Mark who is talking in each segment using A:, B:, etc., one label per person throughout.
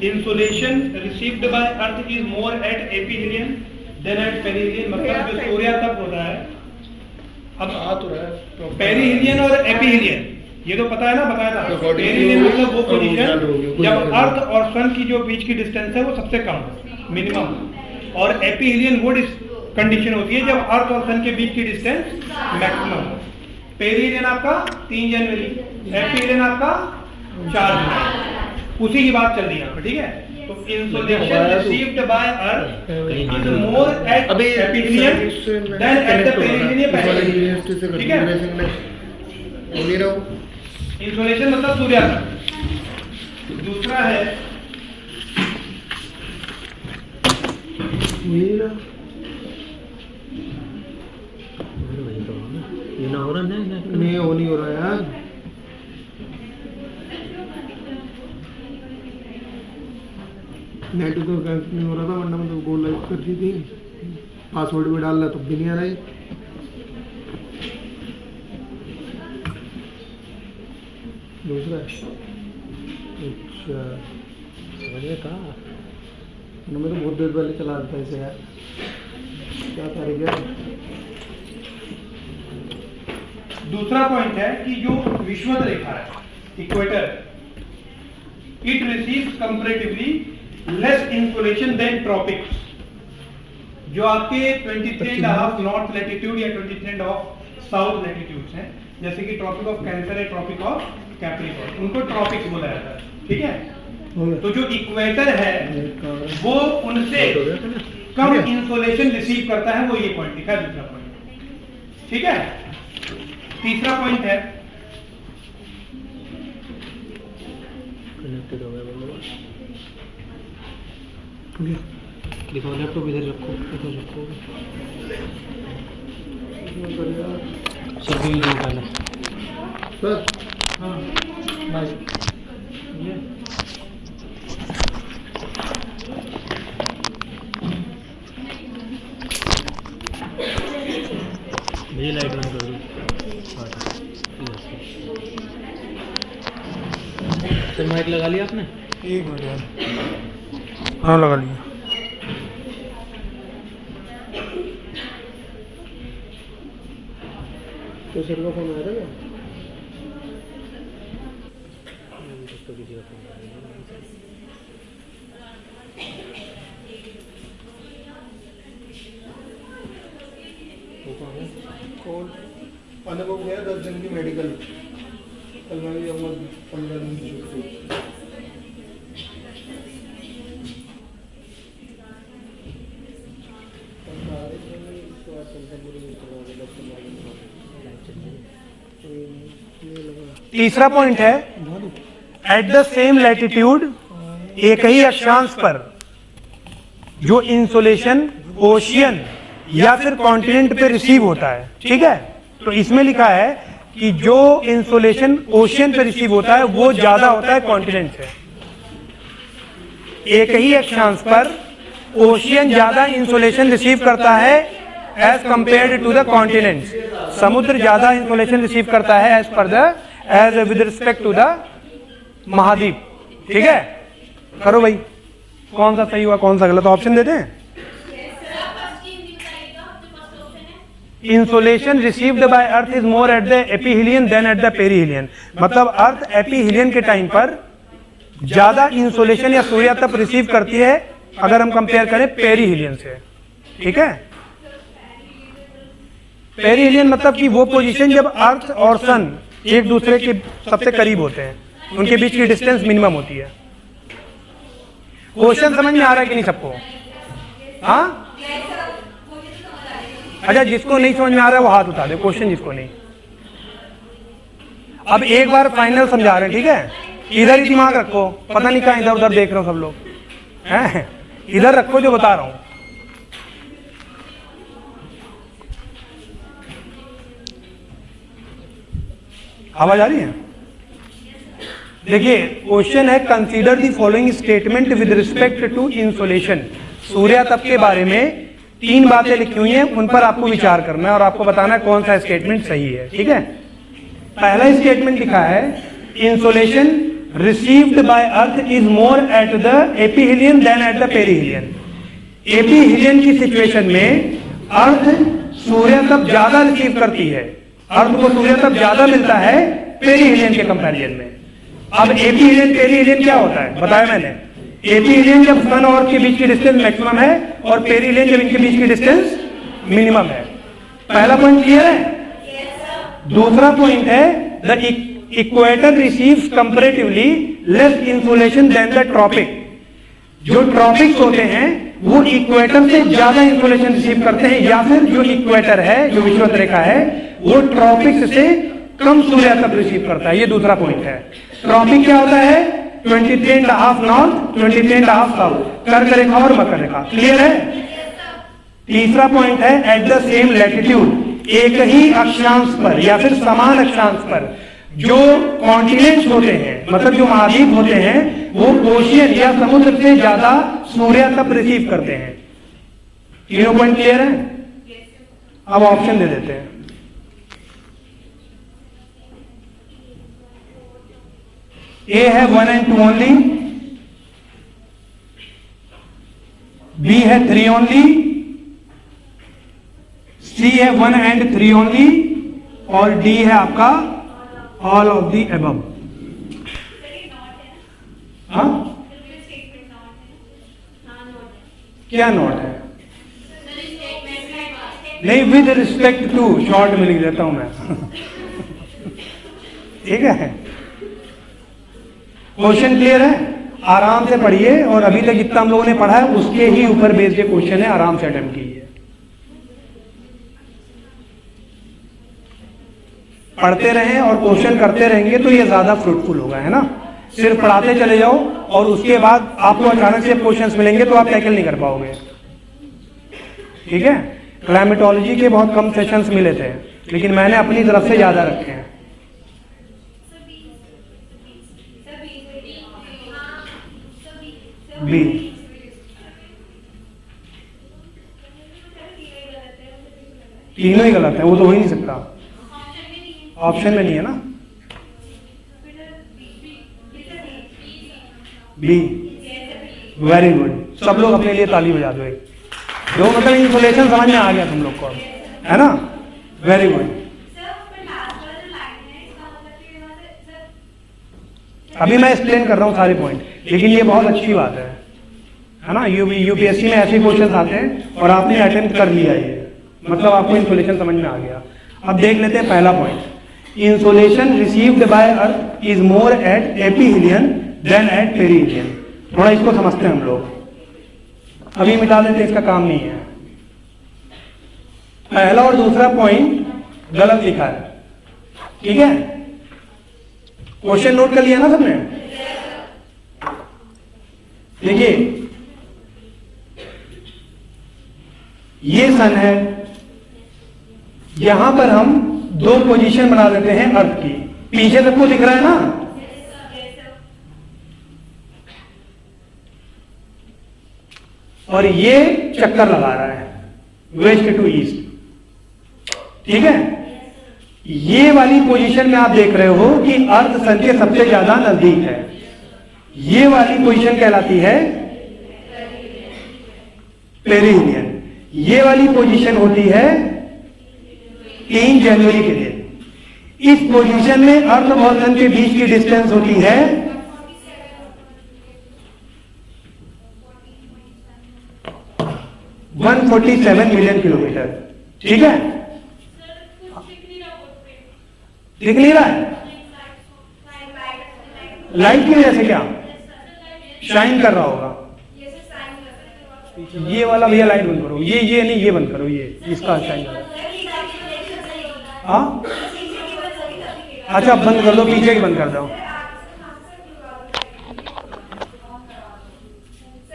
A: Insolation received by earth is more at aphelion than at perihelion, मतलब जो सूर्य तप होता है, अब आ तो रहा है पेरिहिलियन और एपीहिलियन, ये तो पता है ना, बताया था। पेरिहिलियन मतलब वो पोजीशन जब अर्थ और सन की जो बीच की डिस्टेंस है वो सबसे कम मिनिमम, और एपीहिलियन वो कंडीशन होती है जब अर्थ और सन के बीच की डिस्टेंस मैक्सिमम। पेरिहिलियन आपका 3 जनवरी, एपीहिलियन आपका 4 जुलाई, उसी की बात चल रही है यहाँ पर, ठीक है। तो insolation received by earth is more at aphelion than at the perihelion, ठीक है। इंसोलेशन मतलब सूर्यास्त। दूसरा है
B: ये ना हो रहा है,
C: नहीं वो नहीं हो रहा यार, नेट तो कनेक्ट नहीं हो रहा था, वरना मैं तो गोल लाइक कर दी थी, पासवर्ड भी डाल रहा तब भी नहीं आ रहा है। दूसरा अच्छा
B: समझिए कहाँ
C: मैं तो बहुत देर पहले चला था इसे यार, क्या तारीख है।
A: दूसरा पॉइंट है कि जो विषुवत रेखा है equator, it receives comparatively less insolation than tropics. जो आपके 23.5 नॉर्थ लैटिट्यूड या 23.5 साउथ लैटिट्यूड्स हैं, जैसे कि ट्रॉपिक ऑफ कैंसर है, ट्रॉपिक ऑफ कैप्रिकॉर्न, उनको ट्रॉपिक्स बोला जाता है, ठीक है। तो जो इक्वेटर है वो उनसे कम इंसोलेशन रिसीव करता है, वो ये पॉइंट लिखा है, दूसरा पॉइंट, ठीक है। तीसरा पॉइंट है
B: कनेक्टेड हो गया, देखो लैपटॉप इधर रखो, इधर रखो, सर्विंग दो पहले
C: सर।
A: हाँ बस
B: ये लाइट बंद कर दो। सर माइक लगा लिया आपने?
C: एक मिनट यार, हाँ लगा लिया। तो सर का फोन आया था क्या? कौन अनुभव गया 10 दिन की मेडिकल, कल मैं भी जाऊँगा 15 दिन की छुट्टी।
A: तीसरा पॉइंट है एट द सेम लैटिट्यूड, एक ही अक्षांश पर जो इंसोलेशन ओशियन या फिर कॉन्टिनेंट पे रिसीव होता है, ठीक है। तो इसमें लिखा है कि जो इंसोलेशन ओशियन पे रिसीव होता है वो ज्यादा होता है कॉन्टिनेंट से। एक ही अक्षांश पर ओशियन ज्यादा इंसोलेशन रिसीव करता है as compared to the continent. समुद्र ज्यादा इंसोलेशन रिसीव करता है as with respect to the महाद्वीप, ठीक है। करो भाई, कौन सा सही हुआ कौन सा गलत, ऑप्शन देते हैं। Insolation received by earth is more at the aphelion than at the perihelion, मतलब अर्थ एपीहिलियन के टाइम पर ज्यादा इंसोलेशन या सूर्यातप रिसीव करती है अगर हम कंपेयर करें पेरिहिलियन से, ठीक है। पेरिहिलियन मतलब कि वो पोजीशन जब अर्थ और सन एक दूसरे के सबसे करीब होते हैं, उनके बीच की डिस्टेंस मिनिमम होती है। क्वेश्चन समझ में आ रहा है कि नहीं सबको? हाँ अच्छा, जिसको नहीं समझ में आ रहा है वो हाथ उठा दे, क्वेश्चन जिसको नहीं। अब एक बार फाइनल समझा रहे हैं, ठीक है। इधर ही दिमाग रखो, पता नहीं कहाँ इधर उधर देख रहे हो सब लोग हैं, इधर रखो जो बता रहा हूं। आवाज आ रही है? देखिए क्वेश्चन है, consider the following statement with respect to insolation. सूर्यातप के बारे में 3 बातें लिखी हुई हैं, उन पर आपको विचार करना है और आपको बताना है कौन सा स्टेटमेंट सही है, ठीक है। पहला स्टेटमेंट लिखा है insolation received by earth is more at the aphelion than at the perihelion. Aphelion की सिचुएशन में अर्थ सूर्य तप ज्यादा रिसीव करती है, अर्थ को सूर्य तप ज्यादा मिलता है पेरीहिलियन के कंपैरिजन में। अब एपीहिलियन पेरीहिलियन क्या होता है बताया मैंने। एपीहिलियन जब सन और अर्थ के बीच की डिस्टेंस मैक्सिमम है और पेरीहिलियन जब इनके बीच की डिस्टेंस मिनिमम है। पहला पॉइंट क्लियर है। दूसरा पॉइंट है the equator receives comparatively less insolation than the tropic. जो ट्रॉपिक्स होते हैं वो इक्वेटर से ज्यादा इंसोलेशन रिसीव करते हैं, या फिर जो इक्वेटर है, जो विषुवत रेखा है, वो ट्रॉपिक्स से कम सूर्य तप रिसीव करता है। ये दूसरा पॉइंट है। ट्रॉपिक क्या होता है? 23.5 नॉर्थ, 23.5 साउथ, कर्क रेखा और मकर रेखा। क्लियर है। तीसरा पॉइंट है एट द सेम लैटिट्यूड, एक ही अक्षांश पर या फिर समान अक्षांश पर जो कॉन्टिनेंट्स होते हैं, मतलब जो महाद्वीप होते हैं, वो ओशियन या समुद्र से ज्यादा सूर्य तप रिसीव करते हैं। तीनों पॉइंट क्लियर है। अब ऑप्शन दे देते हैं। ए है 1 and 2 ओनली, बी है 3 ओनली, सी है 1 and 3 ओनली, और डी है आपका ऑल ऑफ दी एबव। हाँ, क्या नॉट है? नहीं, विद रिस्पेक्ट टू, शॉर्ट में लिख देता हूं मैं। ठीक है, क्वेश्चन क्लियर है। आराम से पढ़िए और अभी तक जितना हम लोगों ने पढ़ा है उसके ही ऊपर बेस्ड क्वेश्चन है, आराम से अटेम्प्ट कीजिए। पढ़ते रहें और क्वेश्चन करते रहेंगे तो ये ज्यादा फ्रूटफुल होगा, है ना। सिर्फ पढ़ाते चले जाओ और उसके बाद आपको अचानक से क्वेश्चंस मिलेंगे तो आप टैकल नहीं कर पाओगे। ठीक है, क्लाइमेटोलॉजी के बहुत कम सेशंस मिले थे, लेकिन मैंने अपनी तरफ से ज्यादा रखे हैं। बी, तीनों ही गलत है, वो तो हो ही नहीं सकता। ऑप्शन में नहीं है ना। B, very good. सब लोग अपने लिए ताली बजा दो एक। जो मतलब इंसुलेशन समझ में आ गया तुम लोग को, है ना। Very good. अभी मैं एक्सप्लेन कर रहा हूँ सारे पॉइंट, लेकिन ये बहुत अच्छी बात है ना। यूपीएससी में ऐसे क्वेश्चन आते हैं और आपने अटेम्प्ट कर लिया, ये मतलब आपको इंसुलेशन समझ में आ गया। अब देख लेते हैं पहला point. Insolation received by earth is more at aphelion than at perihelion. थोड़ा इसको समझते हैं हम लोग। अभी मिटा देते, इसका काम नहीं है। पहला और दूसरा पॉइंट गलत लिखा है, ठीक है। क्वेश्चन नोट कर लिया ना सबने? देखिए, ये सन है, यहां पर हम दो पोजीशन बना देते हैं अर्थ की। पीछे सबको दिख रहा है ना। और ये चक्कर लगा रहा है वेस्ट टू ईस्ट, ठीक है। ये वाली पोजीशन में आप देख रहे हो कि अर्थ सन के सबसे ज्यादा नजदीक है। ये वाली पोजीशन कहलाती है पेरीहिलियन। ये वाली पोजीशन होती है 3 जनवरी के दिन। इस पोजीशन में अर्थ और सन के बीच की डिस्टेंस होती है 147 मिलियन किलोमीटर, ठीक है। दिख नहीं रहा है? लाइट की वजह से क्या शाइन कर रहा होगा? ये वाला भैया लाइट बंद करो, ये नहीं, ये बंद करो, ये इसका शाइन करो। हाँ, अच्छा बंद कर दो, पीछे की बंद कर दो।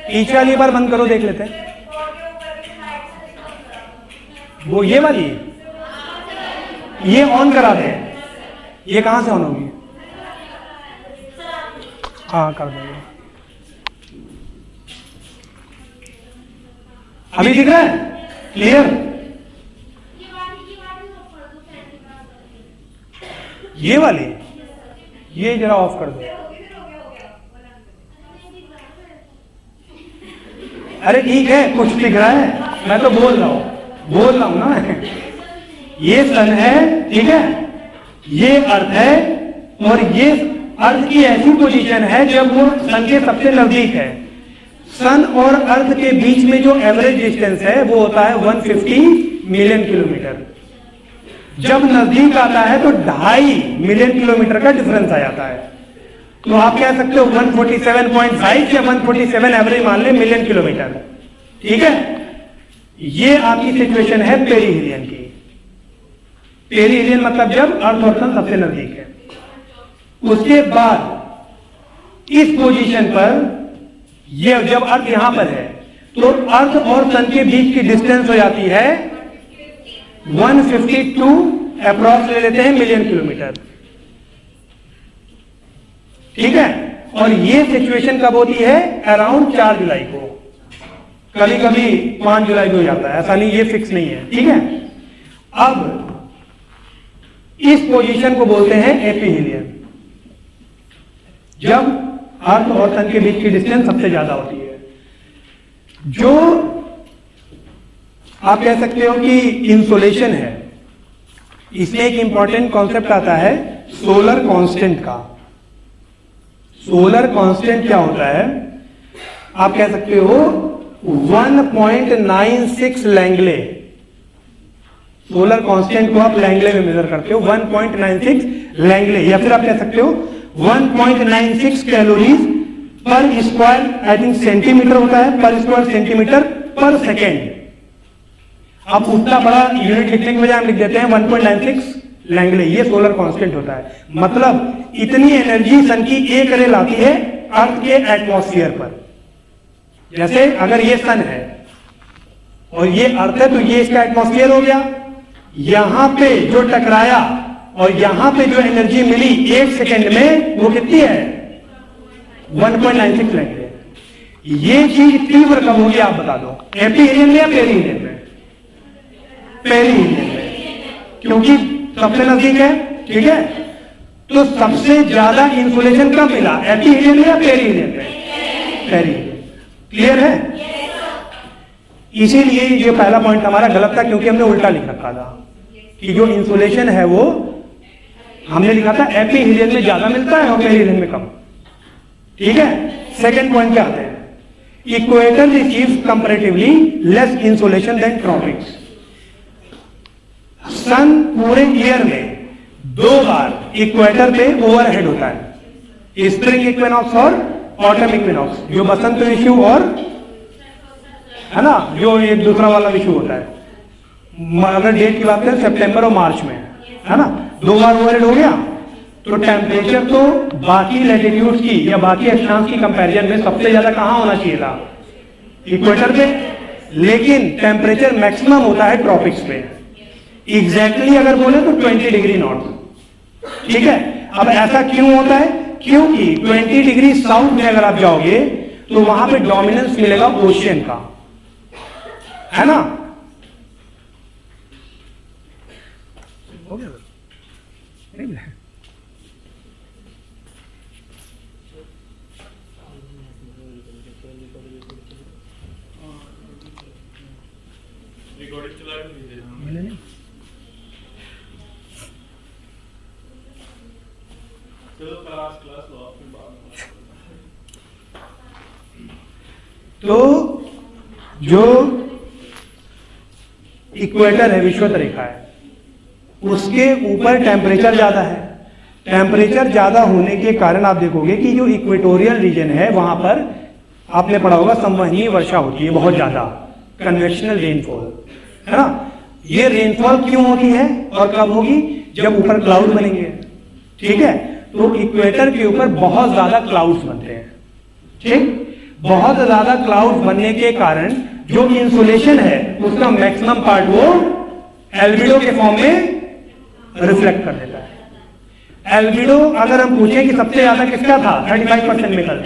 A: पीछे वाली बार बंद करो, देख लेते हैं। वो ये वाली, ये ऑन करा दे। ये कहां से ऑन होगी? हाँ कर देंगे। अभी दिख रहा है क्लियर? ये वाली, ये जरा ऑफ कर दो। अरे ठीक है, कुछ दिख रहा है, मैं तो बोल रहा हूं ना मैं। ये सन है, ठीक है, ये अर्थ है, और ये अर्थ की ऐसी पोजीशन है जब वो सन के सबसे नजदीक है। सन और अर्थ के बीच में जो एवरेज डिस्टेंस है वो होता है 150 मिलियन किलोमीटर। जब नजदीक आता है तो 2.5 मिलियन किलोमीटर का डिफरेंस आ जाता है। तो आप कह सकते हो 147.5 या 147 एवरेज मान ले मिलियन किलोमीटर, ठीक है। ये आपकी सिचुएशन है पेरीहिलियन की। पेरीहिलियन मतलब जब अर्थ और सन सबसे नजदीक है। उसके बाद इस पोजीशन पर, ये जब अर्थ यहां पर है तो अर्थ और सन के बीच की डिस्टेंस हो जाती है 152 अप्रॉक्स ले लेते हैं मिलियन किलोमीटर, ठीक है। और ये सिचुएशन कब होती है? अराउंड 4 जुलाई को, कभी कभी 5 जुलाई को हो जाता है, ऐसा नहीं, ये फिक्स नहीं है, ठीक है। अब इस पोजीशन को बोलते हैं एपीहिलियन, जब अर्थ और सन के बीच की डिस्टेंस सबसे ज्यादा होती है। जो आप कह सकते हो कि इंसोलेशन है, इसमें एक इंपॉर्टेंट कॉन्सेप्ट आता है सोलर कांस्टेंट का। सोलर कांस्टेंट क्या होता है? आप कह सकते हो 1.96 लैंगले। सोलर कांस्टेंट को आप लैंगले में मेजर करते हो, 1.96 लैंगले, या फिर आप कह सकते हो 1.96 कैलोरीज पर स्क्वायर, आई थिंक सेंटीमीटर होता है, पर स्क्वायर सेंटीमीटर पर सेकेंड। आप उतना बड़ा यूनिट लिखने के बजाय हम लिख देते हैं 1.96 लैंगले, ये सोलर कांस्टेंट होता है। मतलब इतनी एनर्जी सन की एक रेल आती है अर्थ के एटमॉस्फेयर पर। जैसे अगर ये सन है और ये अर्थ है तो ये इसका एटमॉस्फेयर हो गया, यहां पे जो टकराया और यहां पे जो एनर्जी मिली 1 सेकेंड में, वो कितनी है? 1.96 लैंगले। ये चीज तीव्र कब होगी आप बता दो, एपीहिलियन में या पेरीहिलियन में? पेरीहिलियन में, क्योंकि सबसे नजदीक है, ठीक है। तो सबसे ज्यादा इंसुलेशन कब मिला, एपीहिलियन में या पेरीहिलियन में? पेरीहिलियन। क्लियर है? इसीलिए ये पहला पॉइंट हमारा गलत था, क्योंकि हमने उल्टा लिख रखा था कि जो इंसुलेशन है वो हमने लिखा था एपीहिलियन में ज्यादा मिलता है और पेरीहिलियन में कम, ठीक है। सेकंड पॉइंट क्या आते हैं? Equator receives comparatively less insulation than tropics. Sun पूरे ईयर में 2 बार इक्वेटर पे ओवरहेड होता है, स्प्रिंग इक्विनॉक्स और ऑटम इक्विनॉक्स, जो बसंत विषु और है ना, जो एक दूसरा वाला विषु होता है। अगर डेट की बात करें सितंबर और मार्च में, है ना, 2 बार ओवरहेड हो गया। तो टेम्परेचर तो बाकी लैटिट्यूड्स की या बाकी अक्षांश की कंपैरिजन में सबसे ज्यादा कहां होना चाहिए था? इक्वेटर पे, लेकिन टेम्परेचर मैक्सिमम होता है ट्रॉपिक्स पे। एग्जैक्टली अगर बोले तो 20 डिग्री नॉर्थ, ठीक है। अब ऐसा क्यों होता है? क्योंकि 20 डिग्री साउथ में अगर आप जाओगे तो वहां पे डोमिनेंस मिलेगा ओशियन का, है ना। हो गया नहीं मिला? मिले नहीं? तो जो इक्वेटर है, विषुवत रेखा है, उसके ऊपर टेम्परेचर ज्यादा है। टेम्परेचर ज्यादा होने के कारण आप देखोगे कि जो इक्वेटोरियल रीजन है वहां पर आपने पढ़ा होगा संवहनीय वर्षा होती है बहुत ज्यादा, कन्वेक्शनल रेनफॉल, है ना। ये रेनफॉल क्यों होती है और कब होगी? जब ऊपर क्लाउड बनेंगे, ठीक है। तो इक्वेटर के ऊपर बहुत ज्यादा क्लाउड्स बनते हैं, ठीक। बहुत ज्यादा क्लाउड्स बनने के कारण जो इंसुलेशन है उसका मैक्सिमम पार्ट वो एल्बिडो के फॉर्म में रिफ्लेक्ट कर देता है। एल्बिडो अगर हम पूछें कि सबसे ज्यादा किसका था, 35% में कल,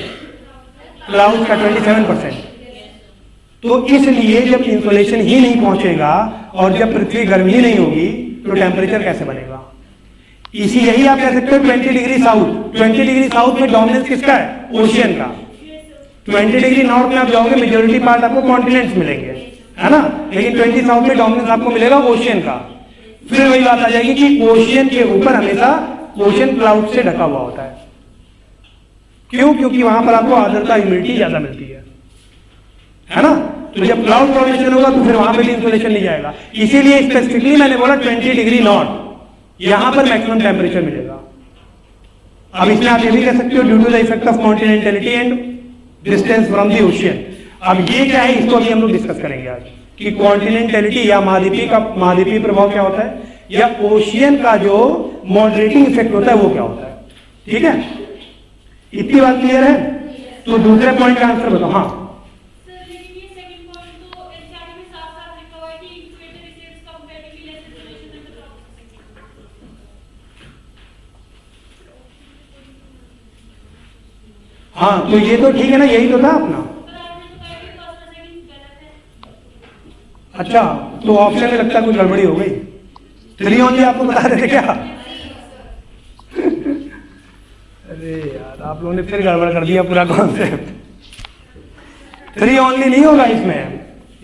A: क्लाउड का 27%। तो इसलिए जब इंसुलेशन ही नहीं पहुंचेगा और जब पृथ्वी गर्म ही नहीं होगी तो टेम्परेचर कैसे बनेगा? इसी यही आप कह सकते हो 20 डिग्री साउथ। 20 डिग्री साउथ में डोमिनेंस किसका है? ओशियन का।
D: 20 डिग्री नॉर्थ में आप जाओगे मेजोरिटी पार्ट आपको कॉन्टिनेंट्स मिलेंगे, है ना, लेकिन 20 साउथ में डोमिनेंस आपको मिलेगा ओशियन का। फिर वही बात आ जाएगी कि ओशियन के ऊपर हमेशा ओशियन क्लाउड से ढका हुआ होता है। क्यों? क्योंकि वहां पर आपको आर्द्रता ह्यूमिडिटी ज्यादा मिलती है ना। तो जब क्लाउड फॉर्मेशन होगा तो फिर वहां पे भी इंसुलेशन नहीं जाएगा। इसीलिए स्पेसिफिकली मैंने बोला 20 डिग्री नॉर्थ यहां पर मैक्सिमम टेम्परेचर मिलेगा। अब इसमें आप ये भी कह सकते हो due to the effect of continentality and distance from the ocean. अब ये क्या है, इसको अभी हम लोग डिस्कस करेंगे आज कि कॉन्टिनेंटलिटी या महाद्वीपीय प्रभाव क्या होता है, या ओशियन का जो मॉडरेटिंग इफेक्ट होता है वो क्या होता है। ठीक है, इतनी बात क्लियर है? तो दूसरे पॉइंट का आंसर बताओ। हाँ, हाँ, तो ये तो ठीक है ना, यही तो था अपना। अच्छा, तो ऑप्शन में लगता है कुछ गड़बड़ी हो गई। 3 ओनली आपको बता देते क्या? अरे यार, आप लोगों ने फिर गड़बड़ कर दिया पूरा कॉन्सेप्ट। 3 ओनली नहीं होगा इसमें,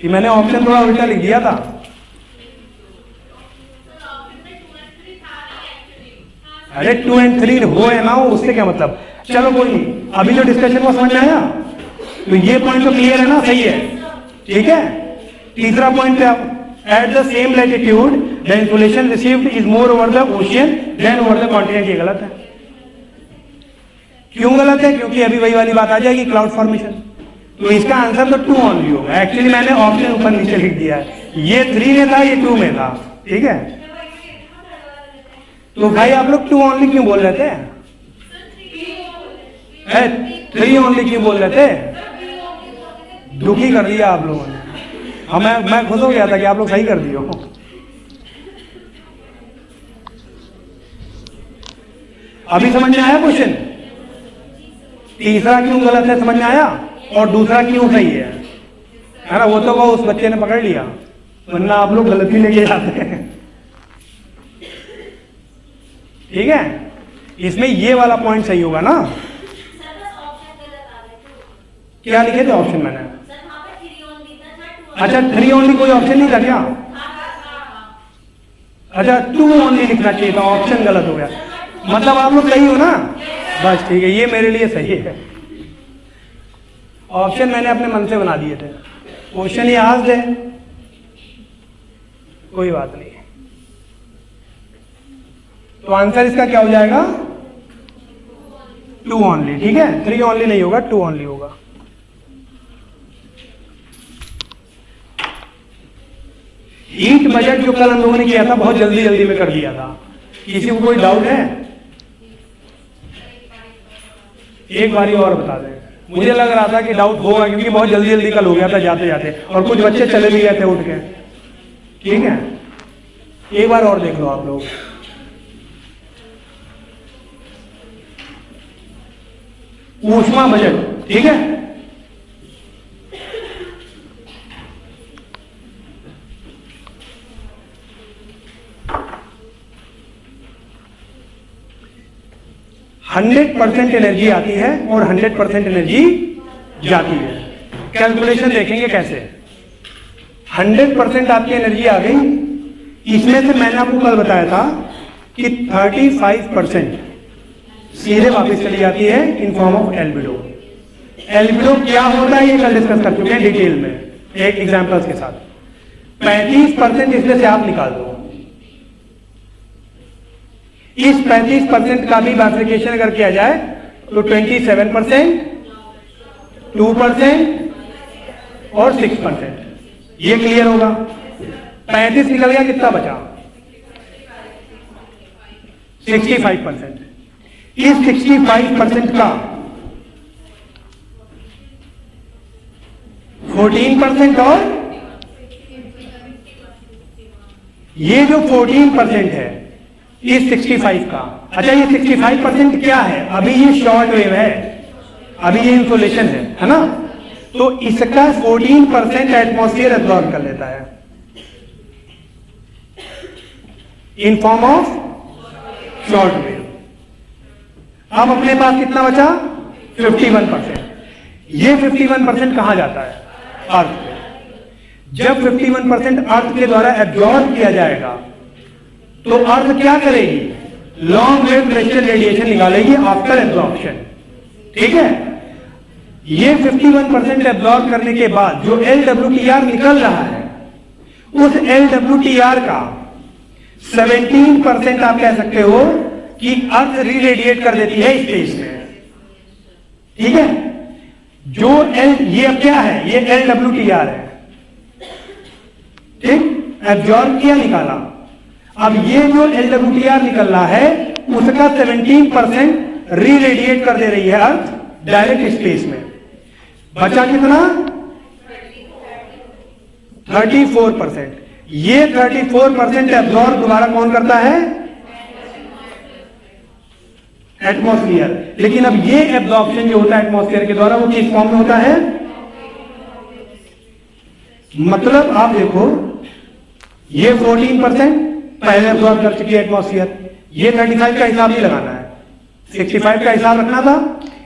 D: कि मैंने ऑप्शन थोड़ा उल्टा लिख दिया था। अरे 2 और 3 हो है ना, उससे क्या मतलब। चलो कोई नहीं, अभी जो डिस्कशन को समझ में आया, तो ये पॉइंट तो क्लियर है ना, सही है। ठीक है, तीसरा पॉइंट पे आप at the same latitude the insulation received is more over the ocean than over the continent. ये गलत है। क्यों गलत है? क्योंकि अभी वही वाली बात आ जाएगी, क्लाउड फॉर्मेशन। तो इसका आंसर तो 2 ओनली होगा। एक्चुअली मैंने ऑप्शन ऊपर नीचे लिख दिया है, ये 3 में था, ये 2 में था। ठीक है, तो भाई आप लोग 2 ओनली क्यों बोल रहे थे? 3 ओनली क्यों बोल रहे थे? दुखी कर दिया आप लोगों ने। मैं खुश हो गया था कि आप लोग सही कर दिए हो। अभी समझ में आया क्वेश्चन? तीसरा क्यों गलत है समझ में आया, और दूसरा क्यों सही है ना? वो तो उस बच्चे ने पकड़ लिया, वरना आप लोग गलती लेके जाते हैं। ठीक है, इसमें ये वाला पॉइंट सही होगा ना। क्या लिखे थे ऑप्शन मैंने? अच्छा 3 ओनली कोई ऑप्शन नहीं था क्या? अच्छा 2 ओनली लिखना चाहिए था, ऑप्शन गलत हो गया। मतलब आप लोग सही हो ना, बस ठीक है, ये मेरे लिए सही है। ऑप्शन मैंने अपने मन से बना दिए थे, क्वेश्चन ये आज है, कोई बात नहीं। तो आंसर इसका क्या हो जाएगा? 2 ओनली। ठीक है, 3 ओनली नहीं होगा, 2 ओनली होगा। हीट बजट जो कल हम लोगों ने किया था, बहुत जल्दी जल्दी में कर दिया था। किसी को कोई डाउट है? एक बारी और बता दें। मुझे लग रहा था कि डाउट होगा, क्योंकि बहुत जल्दी जल्दी कल हो गया था जाते जाते, और कुछ बच्चे चले भी गए थे उठ के। ठीक है, एक बार और देख लो आप लोग। ऊष्मा बजट, ठीक है, हंड्रेड 100% एनर्जी आती है और 100% एनर्जी जाती है। कैलकुलेशन देखेंगे कैसे। 100% आपकी एनर्जी आ गई, इसमें से मैंने आपको कल बताया था कि 35% सीधे वापस चली जाती है in form of albedo. Albedo क्या होता है ये कल डिस्कस कर चुके हैं डिटेल में, एक एग्जांपल्स के साथ। 35% इसमें से आप निकाल दो। इस 35% का भी बाइफिकेशन अगर किया जाए तो 27%, 2% और 6%, ये क्लियर होगा। 35 निकल गया, कितना बचा? 65%। इस 65% का 14% और ये जो 14% है इस 65 का। अच्छा ये 65% क्या है? अभी ये शॉर्ट वेव है, अभी ये इंसुलेशन है ना, तो इसका 14% एटमॉस्फेयर एब्जॉर्ब कर लेता है in form of short wave. अब अपने पास कितना बचा? 51%। ये 51% कहां जाता है? अर्थ पे। जब 51% अर्थ के द्वारा एब्जॉर्ब किया जाएगा तो अर्थ क्या करेगी? लॉन्ग वेव टेरेस्ट्रियल रेडिएशन निकालेगी आफ्टर एब्जॉर्प्शन। ठीक है, ये 51% एब्जॉर्ब करने के बाद जो LWTR निकल रहा है, उस LWTR का 17% आप कह सकते हो कि अर्थ रीरेडिएट कर देती है स्पेस में। ठीक है, जो ये अब क्या है? ये LWTR है। ठीक, एब्जॉर्ब किया, निकाला। अब ये जो LWTR निकल रहा है उसका 17% रीरेडिएट कर दे रही है अर्थ डायरेक्ट स्पेस में। बचा कितना? 34%। ये 34% एब्जॉर्ब दोबारा कौन करता है? एटमॉस्फेयर। लेकिन अब ये एब्जॉर्प्शन जो होता है एटमॉस्फेयर के द्वारा वो किस फॉर्म में होता है? मतलब आप देखो, ये 14% पहले एब्जॉर्ब कर चुकी है एटमॉस्फेयर। ये 35 का हिसाब नहीं लगाना है, 65 का हिसाब रखना था।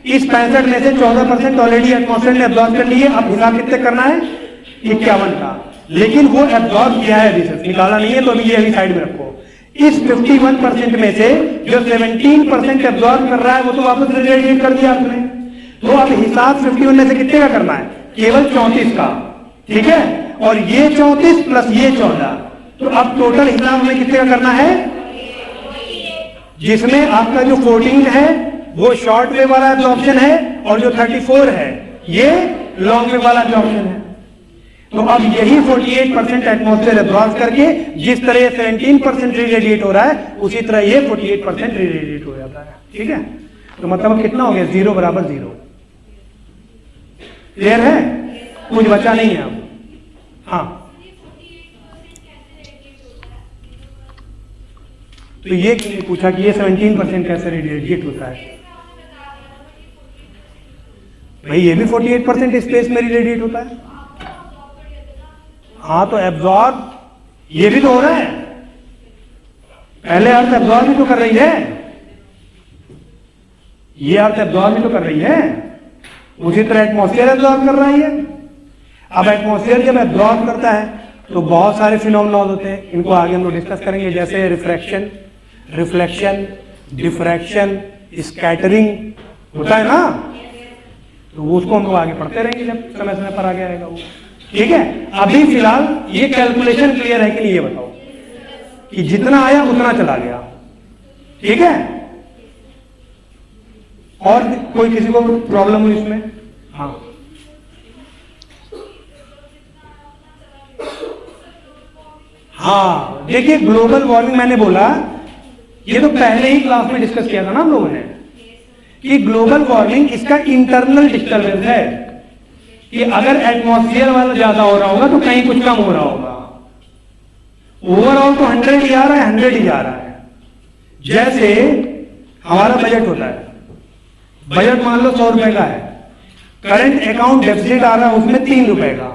D: इस 65 में से 14% ऑलरेडी एटमॉस्फेयर ने एब्जॉर्ब कर लिए। अब हिसाब कितने करना है? 51 का। लेकिन वो एब्जॉर्ब किया है, अभी निकाला नहीं है, तो अभी ये अभी साइड में रखो। इस 51% में से जो 17% एब्जॉर्ब कर रहा है वो तो वापस रेडिएट कर दिया आपने। तो अब हिसाब 51 में से कितने का करना है? केवल 34 का। ठीक है, और ये 34 प्लस ये 14, तो अब टोटल हिसाब में कितने का करना है? जिसमें आपका जो 14 है वो शॉर्ट वेव वाला एब्जॉर्प्शन है और जो 34 है ये लॉन्ग वेव वाला एब्जॉर्प्शन है। तो अब यही 48% एटमॉस्फेयर एब्जॉर्ब करके जिस तरह 17% रेडिएट हो रहा है उसी तरह ये 48% रेडिएट हो जाता है। ठीक है, तो मतलब अब कितना हो गया? 0 बराबर 0। क्लियर है? कुछ बचा नहीं है अब। हाँ, तो ये पूछा कि ये 17% कैसे रेडिएट होता है? भाई ये भी 48% स्पेस में रेडिएट होता है। हाँ, तो एब्जॉर्ब ये भी तो हो रहा है। पहले अर्थ एब्जॉर्ब भी तो कर रही है, ये अर्थ एब्जॉर्ब भी तो कर रही है, उसी तरह एटमॉस्फेयर एब्जॉर्ब कर रही है। अब एटमॉस्फेयर जब एब्जॉर्ब करता है तो बहुत सारे फिनोमेना होते हैं, इनको आगे हम लोग डिस्कस करेंगे, जैसे रिफ्रैक्शन, रिफ्लेक्शन, डिफ्रैक्शन, स्कैटरिंग होता है ना, तो उसको हम लोग आगे पढ़ते रहेंगे जब समय समय पर आगे आएगा वो। ठीक है, अभी फिलहाल ये कैलकुलेशन क्लियर है कि नहीं ये बताओ, कि जितना आया उतना चला गया। ठीक है, और कोई किसी को प्रॉब्लम हुई इसमें? हाँ, हाँ, देखिए ग्लोबल वार्मिंग मैंने बोला, ये तो पहले ही क्लास में डिस्कस किया था ना हम लोगों ने, कि ग्लोबल वार्मिंग इसका इंटरनल डिस्टर्बेंस है, कि अगर एटमॉस्फेयर वाला ज्यादा हो रहा होगा तो कहीं कुछ कम हो रहा होगा। ओवरऑल तो 100 ही आ रहा है, 100 ही जा रहा है। जैसे हमारा बजट होता है, बजट मान लो 100 रुपए का है, करंट अकाउंट डेफिसिट आ रहा है उसमें 3 रुपए का,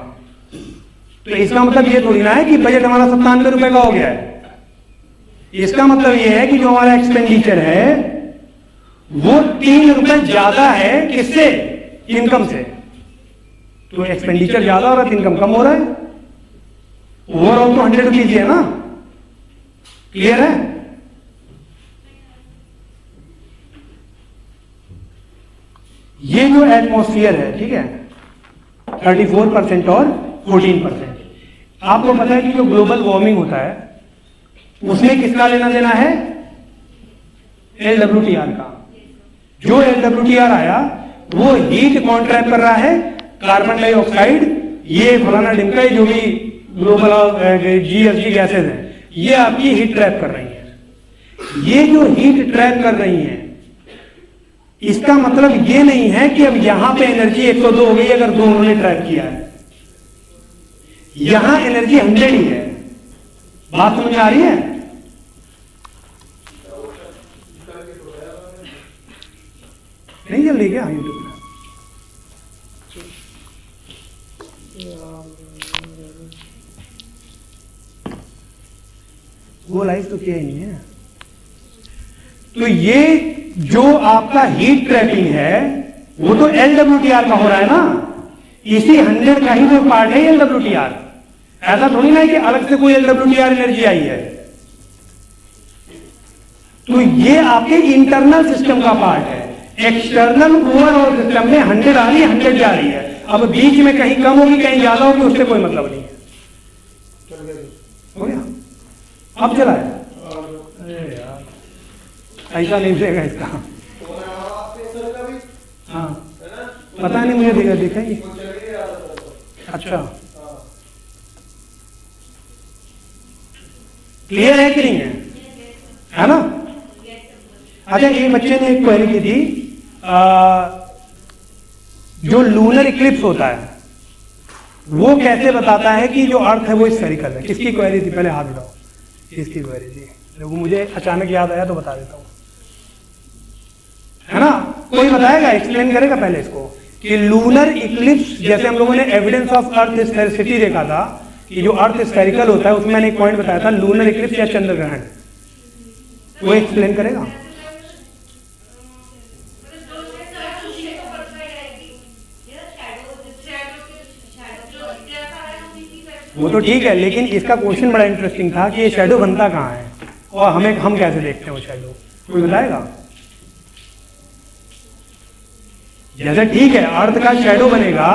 D: तो इसका मतलब ये थोड़ी ना है कि बजट हमारा 97 रुपए का हो गया है। इसका मतलब ये है कि जो हमारा एक्सपेंडिचर है वो 3 रुपए ज्यादा है, किससे? इनकम से। तो एक्सपेंडिचर ज्यादा हो रहा है, इनकम कम हो रहा है। ओवरऑल तो 100 रुपीज है ना। क्लियर है? ये जो एटमॉस्फेयर है, ठीक है, 34% और 14%। आपको पता है कि जो ग्लोबल वार्मिंग होता है उसमें किसका लेना देना है? LWTR का। जो LWTR आया वो हीट कौन ट्रैप कर रहा है? कार्बन डाइऑक्साइड, ये फलाना ढिमका, जो भी ग्लोबल GHG गैसेज हैं, ये आपकी हीट ट्रैप कर रही है। ये जो हीट ट्रैप कर रही है इसका मतलब ये नहीं है कि अब यहां पे एनर्जी 102 हो गई अगर 2 उन्होंने ट्रैप किया है, यहां एनर्जी 100 ही है। बात समझ आ रही है? नहीं जल्दी क्या यूट्यूब में? वो लाइव तो किया ही नहीं है। तो ये जो आपका हीट ट्रैपिंग है वो तो LWTR का हो रहा है ना, इसी 100 का ही तो पार्ट है LWTR। ऐसा थोड़ी ना है कि अलग से कोई LWTR एनर्जी आई है। तो ये आपके इंटरनल सिस्टम का पार्ट है। एक्सटर्नल ओवरऑल सिस्टम में 100 आ रही है, 100 जा रही है। अब बीच में कहीं कम होगी कहीं ज्यादा होगी, उससे कोई मतलब नहीं है।
C: चल गया
D: हो गया, अब चला है। अरे यार ऐसा नहीं देगा इसका। हाँ पता नहीं, मुझे देखा दिखाइए। अच्छा क्लियर है कि नहीं है ना? अच्छा एक बच्चे ने एक क्वेरी की थी, जो लूनर इक्लिप्स होता है वो कैसे बताता है कि जो अर्थ है वो स्फेरिकल है? किसकी क्वेरी थी? पहले हाथ उठाओ, किसकी क्वेरी थी? देखो मुझे अचानक याद आया तो बता देता हूँ, है ना? कोई बताएगा, एक्सप्लेन करेगा पहले इसको कि लूनर इक्लिप्स, जैसे हम लोगों ने एविडेंस ऑफ अर्थ स्फेरिसिटी देखा था कि जो अर्थ स्फेरिकल होता है, उसमें मैंने एक पॉइंट बताया था लूनर इक्लिप्स या चंद्र ग्रहण, वो एक्सप्लेन करेगा। वो तो ठीक है, लेकिन इसका क्वेश्चन बड़ा इंटरेस्टिंग था कि ये शैडो बनता कहाँ है और हम कैसे देखते हैं वो शैडो, कोई बताएगा? जैसे ठीक है अर्थ का शैडो बनेगा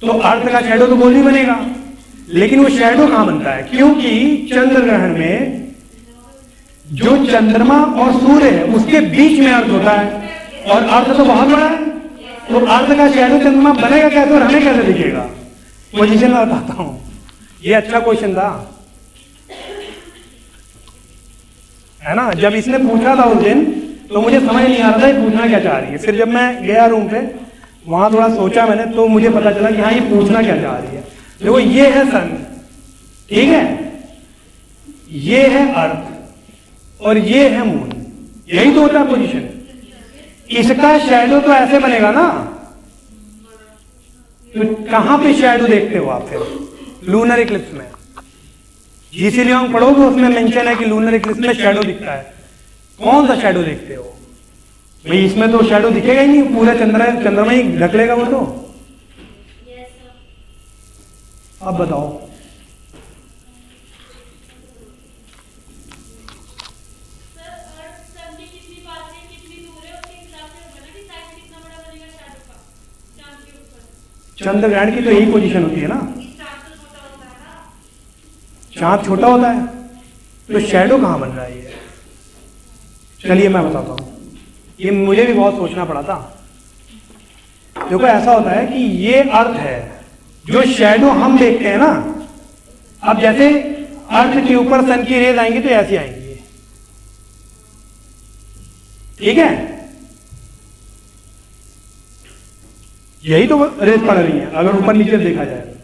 D: तो अर्थ का शैडो तो गोल ही बनेगा, लेकिन वो शैडो कहां बनता है? क्योंकि चंद्र ग्रहण में जो चंद्रमा और सूर्य है उसके बीच में अर्थ होता है और अर्थ तो बहुत बड़ा है, तो अर्थ का शैडो चंद्रमा बनेगा कैसे और हमें कैसे दिखेगा? पोजीशन में बताता हूं। ये अच्छा क्वेश्चन था, है ना? जब इसने पूछा था उस दिन तो मुझे समझ नहीं आ रहा था ये पूछना क्या चाह रही है। फिर जब मैं गया रूम पे, वहां थोड़ा सोचा मैंने, तो मुझे पता चला कि हाँ ये पूछना क्या चाह रही है। देखो ये है सन, ठीक है, ये है अर्थ और ये है मून, यही तो होता है पोजीशन। इसका शैडो तो ऐसे बनेगा ना, तो कहां पे शैडो देखते हो आप फिर? लूनर इक्लिप्स में। जीसी लियोंग पढ़ोगे उसमें मेंशन है कि लूनर इक्लिप्स में शैडो दिखता है। कौन सा शैडो देखते हो भाई? इसमें तो शैडो दिखेगा ही नहीं, पूरा चंद्रमा ही ढक लेगा वो तो। अब बताओ चंद्र ग्रहण की तो यही पोजीशन होती है ना, चांद छोटा होता है, तो शैडो कहां बन रहा है? ये चलिए मैं बताता हूं, ये मुझे भी बहुत सोचना पड़ा था। देखो ऐसा होता है कि ये अर्थ है, जो शैडो हम देखते हैं ना, अब जैसे अर्थ के ऊपर सन की रेज आएंगी तो ऐसी आएंगी, ठीक है? यही तो रेज पड़ रही है अगर ऊपर नीचे देखा जाए।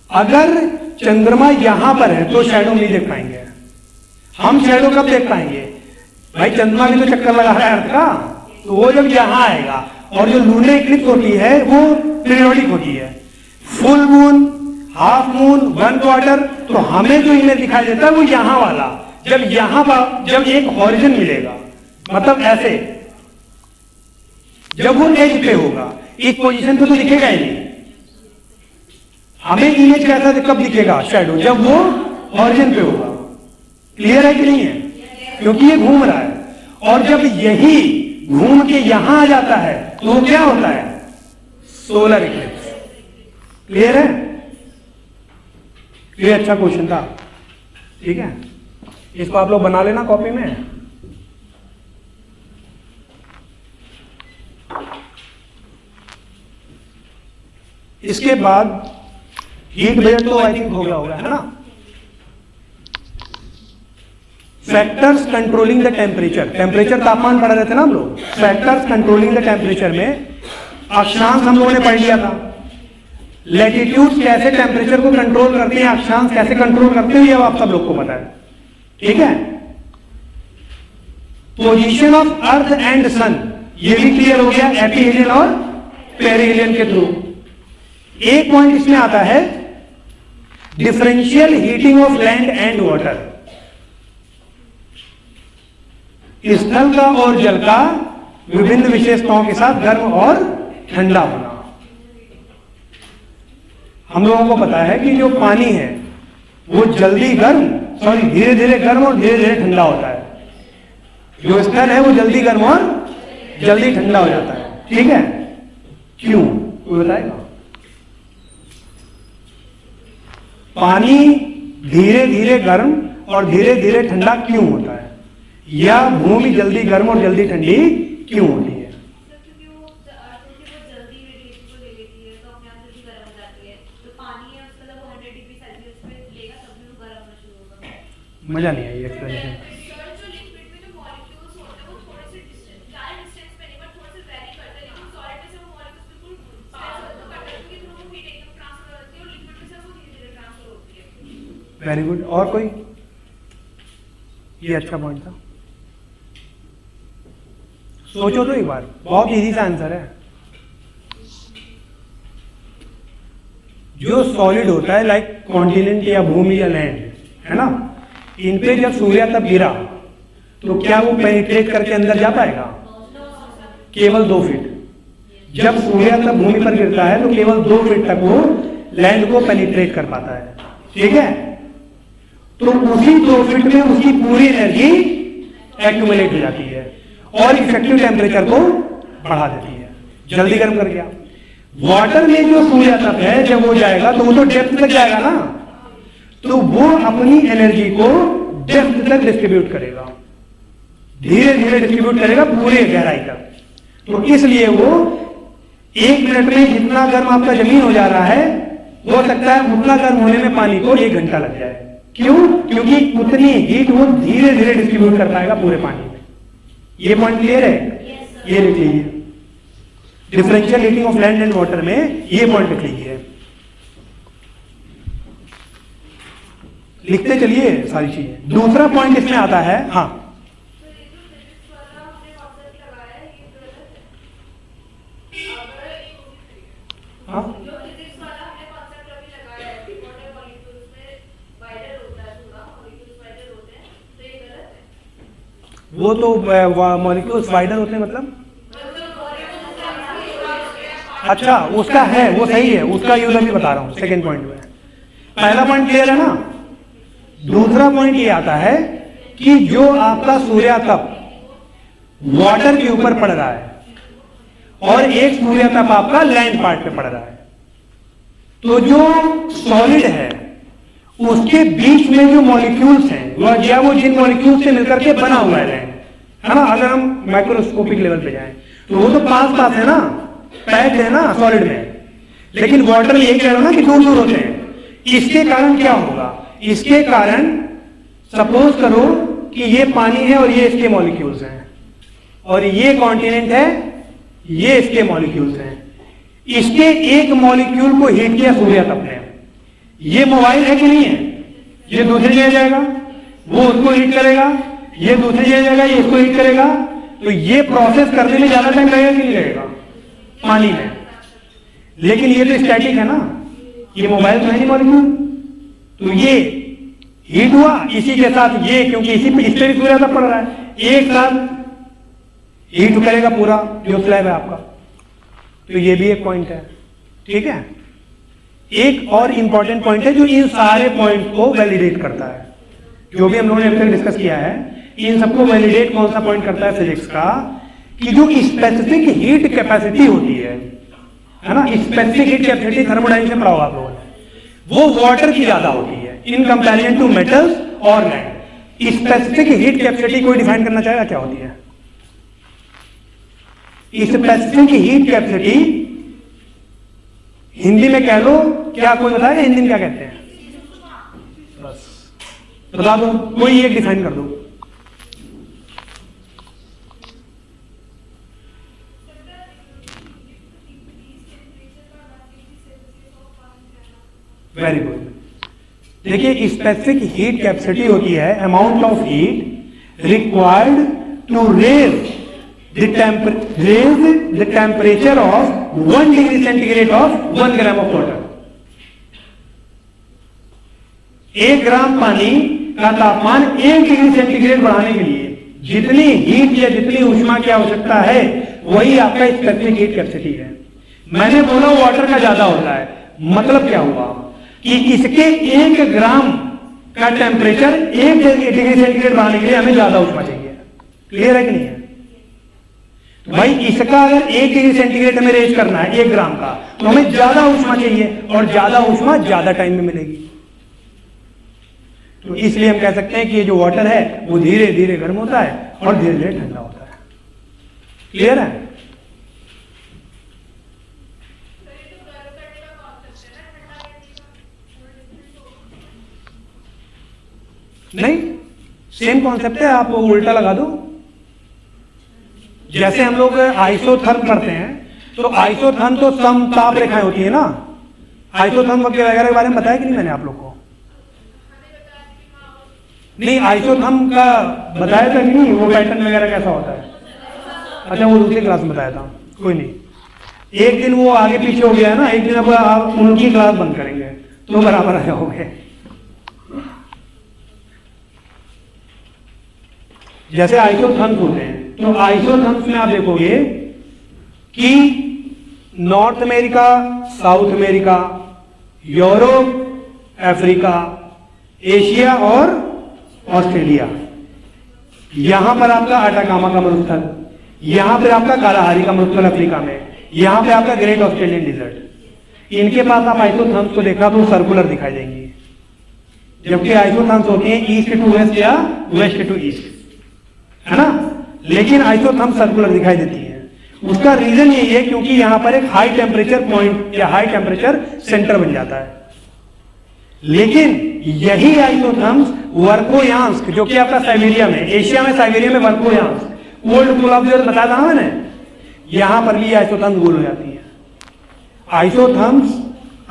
D: अगर चंद्रमा यहां पर है तो शैडो नहीं देख पाएंगे हम। शैडो कब देख पाएंगे भाई? चंद्रमा भी तो चक्कर लगा रहा है अर्थ का, तो वो जब यहां आएगा। और जो लूनर इक्लिप्स होती है वो पीरियोडिक होती है, फुल मून, हाफ मून, 1/4, तो हमें जो इमेज दिखाई देता है वो यहां वाला। जब यहां पर जब एक हॉरिजन मिलेगा, मतलब ऐसे, जब वो एज पे होगा, एक पोजीशन पे तो दिखेगा ही नहीं। हमें इमेज कैसा कब दिखेगा शैडो? जब वो ऑरिजिन पे होगा। क्लियर है कि नहीं है? क्योंकि ये घूम रहा है और जब यही घूम के यहां आ जाता है तो वो क्या होता है? Solar Eclipse. क्लियर है? ये अच्छा क्वेश्चन था, ठीक है? इसको आप लोग बना लेना कॉपी में। इसके बाद हीट वेव तो आई थिंक हो गया होगा, है ना? Factors controlling the temperature, temperature तापमान पढ़ रहे थे ना हम लोग। फैक्टर्स कंट्रोलिंग द टेम्परेचर में अक्षांश हम लोगों ने पढ़ लिया था। लैटिट्यूड कैसे टेम्परेचर को कंट्रोल करते हैं, अक्षांश कैसे कंट्रोल करते हैं, ये अब आप सब लोग को पता है, ठीक है? पोजीशन ऑफ अर्थ एंड सन, ये भी क्लियर हो गया एपीहेलियन और पेरिहेलियन के थ्रू। एक पॉइंट इसमें आता है differential heating of land and water. स्थल का और जल का विभिन्न विशेषताओं के साथ गर्म और ठंडा होना। हम लोगों को पता है कि जो पानी है वो जल्दी गर्म, सॉरी धीरे धीरे गर्म और धीरे धीरे ठंडा होता है। जो स्थल है वो जल्दी गर्म और जल्दी ठंडा हो जाता है, ठीक है? क्यों, कोई बताएगा? पानी धीरे धीरे गर्म और धीरे धीरे ठंडा क्यों होता है, या भूमि जल्दी गर्म और जल्दी ठंडी क्यों होती है? मजा नहीं आई एक्सप्लेनेशन। Very good. और कोई? ये अच्छा पॉइंट था, सोचो तो एक बार, बहुत इजी सा आंसर है। जो सॉलिड होता है लाइक कॉन्टिनेंट या भूमि या लैंड, है ना, इन पे जब सूर्यातप गिरा तो क्या वो पेनिट्रेट करके अंदर जा पाएगा? केवल 2 फीट। जब सूर्यातप भूमि पर गिरता है तो केवल 2 फीट तक वो लैंड को पेनिट्रेट कर पाता है, ठीक है? तो उसी 2 फीट में उसकी पूरी एनर्जी एक्यूमुलेट हो जाती है और इफेक्टिव टेम्परेचर को बढ़ा देती है, जल्दी गर्म कर गया। वाटर में जो सूर्यातप है जब वो जाएगा तो वो तो डेप्थ तक जाएगा ना, तो वो अपनी एनर्जी को डेप्थ तक डिस्ट्रीब्यूट करेगा, धीरे धीरे डिस्ट्रीब्यूट करेगा पूरे गहराई तक। तो इसलिए वो 1 मिनट में जितना गर्म आपका जमीन हो जा रहा है, हो सकता है उतना गर्म होने में पानी को 1 घंटा लग जाए। क्यों? क्योंकि उतनी हीट वो धीरे धीरे डिस्ट्रीब्यूट कर पाएगा पूरे पानी में। ये पॉइंट क्लियर है? ये लिख लीजिए, differential heating of land and water में ये पॉइंट लिख लीजिए, लिखते चलिए सारी चीजें। दूसरा पॉइंट इसमें आता है, हाँ हाँ वो तो मॉलिक्यूल्स वाइडर होते हैं, मतलब अच्छा उसका है, वो सही है, उसका यूज अभी बता रहा हूं सेकंड पॉइंट में। पहला पॉइंट क्लियर है ना? दूसरा पॉइंट ये आता है कि जो आपका सूर्यातप वाटर के ऊपर पड़ रहा है और एक सूर्यातप आपका लैंड पार्ट पे पड़ रहा है, तो जो सॉलिड है उसके बीच में जो मॉलिक्यूल्स हैं वह या वो जिन मॉलिक्यूल्स से मिलकर के बना हुआ है लैंड, है ना? अगर हम माइक्रोस्कोपिक लेवल पे जाएं तो वो तो पास पास है ना, पैक्ड है ना सॉलिड में, लेकिन वाटर में यही कह रहा हूं ना कि दूर दूर होते हैं। इसके कारण क्या होगा? इसके कारण सपोज करो कि ये पानी है और ये इसके मॉलिक्यूल्स हैं, और ये कॉन्टिनेंट है, ये इसके मॉलिक्यूल्स हैं। इसके एक मॉलिक्यूल को हीट किया सूर्यातप ने, ये मोबाइल है कि नहीं है? ये दूसरी जगह जाएगा, वो उसको हीट करेगा, ये दूसरी जगह जाएगा, ये इसको हीट करेगा। तो ये प्रोसेस करने में ज्यादा टाइम लगेगा कि नहीं लगेगा पानी में? लेकिन ये तो स्टैटिक है ना, ये मोबाइल तो है नहीं मॉलिक्यूल, तो ये हीट हुआ इसी के साथ, ये क्योंकि इसी पे इस पे भी सूर्यातप पड़ रहा है, एक साथ हीट करेगा पूरा जो स्लैब है आपका। तो ये भी एक पॉइंट है, ठीक है? एक और इंपॉर्टेंट पॉइंट है जो इन सारे पॉइंट को वैलिडेट करता है, जो भी हम लोगों ने अभी तक डिस्कस किया है, इन सबको वैलिडेट कौन सा पॉइंट करता है फिजिक्स का, कि जो स्पेसिफिक हीट कैपेसिटी होती है ना, स्पेसिफिक हीट कैपेसिटी थर्मोडायनेमिक्स में पढ़ा होगा आप लोगों ने, वो वाटर की ज्यादा होती है इन कंपैरिजन टू मेटल्स और लैंड। स्पेसिफिक हीट कैपेसिटी कोई डिफाइन करना चाहेगा क्या होती है? स्पेसिफिक हीट कैपेसिटी हिंदी में कह लो, क्या कोई बताएगा हिंदी में क्या कहते हैं? बस बता दो, कोई एक डिफाइन कर दो। Very good. देखिए स्पेसिफिक हीट कैपेसिटी होती है amount of heat required to raise the temperature of 1 degree centigrade of 1 gram of water। 1 ग्राम पानी का तापमान 1 डिग्री सेंटीग्रेड बढ़ाने के लिए जितनी हीट या जितनी ऊष्मा की आवश्यकता है वही आपका स्पेसिफिक हीट कैपेसिटी है। मैंने बोला वाटर का ज्यादा होता है, मतलब क्या हुआ कि इसके 1 ग्राम का टेम्परेचर 1 डिग्री सेंटीग्रेड बनाने के लिए हमें ज्यादा ऊष्मा चाहिए। क्लियर है कि नहीं है? तो भाई इसका अगर 1 डिग्री सेंटीग्रेड हमें रेज करना है 1 ग्राम का, तो हमें ज्यादा ऊष्मा चाहिए, और ज्यादा ऊष्मा ज्यादा टाइम में मिलेगी। तो इसलिए हम कह सकते हैं कि ये जो वाटर है वो धीरे धीरे गर्म होता है और धीरे धीरे ठंडा होता है। क्लियर है? नहीं, सेम कॉन्सेप्ट है, आप उल्टा लगा दो। जैसे हम लोग आइसोथर्म पढ़ते हैं, तो आइसोथर्म तो समताप रेखाएं होती है ना। आइसोथर्म वगैरह के बारे में बताया कि नहीं मैंने आप लोग को? नहीं, आइसोथर्म का बताया था कि नहीं, वो पैटर्न वगैरह कैसा होता है? अच्छा, वो दूसरी क्लास में बताया था, कोई नहीं। एक दिन वो आगे पीछे हो गया है ना, एक दिन अब आप उनकी क्लास बंद करेंगे तो बराबर आ जाओगे। जैसे आइसोथर्म्स होते हैं, तो आइसोथर्म्स में आप देखोगे कि north America, south America, Europe, Africa, Asia और ऑस्ट्रेलिया, यहां पर आपका अटाकामा का मरुस्थल, यहां पर आपका कालाहारी का मरुस्थल अफ्रीका में, यहां पे आपका ग्रेट ऑस्ट्रेलियन डिजर्ट। इनके पास आप आइसोथर्म्स को देखा तो सर्कुलर दिखाई देंगी, जबकि आइसोथर्म्स होती हैं ईस्ट टू वेस्ट या वेस्ट टू ईस्ट, है ना। लेकिन आइसोथर्म्स सर्कुलर दिखाई देती है। उसका रीजन यही है क्योंकि यहां पर एक हाई टेम्परेचर पॉइंट या हाई टेम्परेचर सेंटर बन जाता है। लेकिन यही आइसोथर्म्स वर्कोयांस्क, जो कि आपका साइबेरिया में, एशिया में साइबेरिया में Verkhoyansk, old pole of the earth बताया था मैंने, यहां पर भी आइसोथर्म्स गोल हो जाती है। आइसोथर्म्स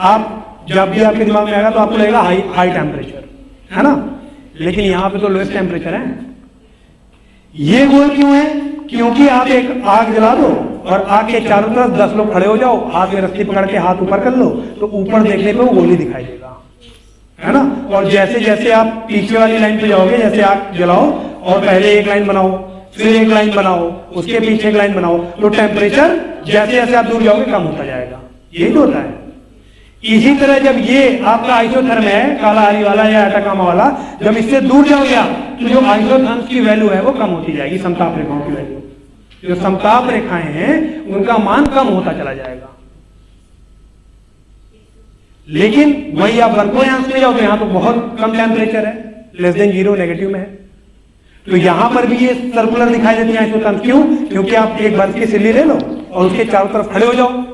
D: आप जब भी आपके दिमाग में आएगा तो आपको लगेगा हाई टेम्परेचर, है ना, लेकिन यहां पे तो लोएस्ट टेम्परेचर है। ये गोल क्यों है? क्योंकि आप एक आग जला दो और आग के चारों तरफ 10 लोग खड़े हो जाओ, हाथ में रस्सी पकड़ के हाथ ऊपर कर लो, तो ऊपर देखने पे वो गोली दिखाई देगा, है ना। और जैसे जैसे आप पीछे वाली लाइन पे जाओगे, जैसे आग जलाओ और पहले एक लाइन बनाओ, फिर एक लाइन बनाओ, उसके पीछे एक लाइन बनाओ, तो टेम्परेचर जैसे जैसे आप दूर जाओगे कम होता जाएगा। यही तो होता है। इसी तरह जब ये आपका आइसोथर्म है, कालाहारी वाला या अटाकामा वाला, जब इससे दूर जाओगे आप, तो जो आइसोथर्म्स की वैल्यू है वो कम होती जाएगी, समताप रेखाओं की वैल्यू। जो समताप रेखाएं हैं उनका मान कम होता चला जाएगा। लेकिन वही आप वर्कोयांश में जाओ तो यहां तो बहुत कम टेम्परेचर है, लेस देन 0 नेगेटिव में है। तो यहां पर भी ये सर्कुलर दिखाई देती है आइसोथर्म्स। क्यों? क्योंकि आप एक बर्फ की सिल्ली ले लो और उसके चारों तरफ खड़े हो जाओ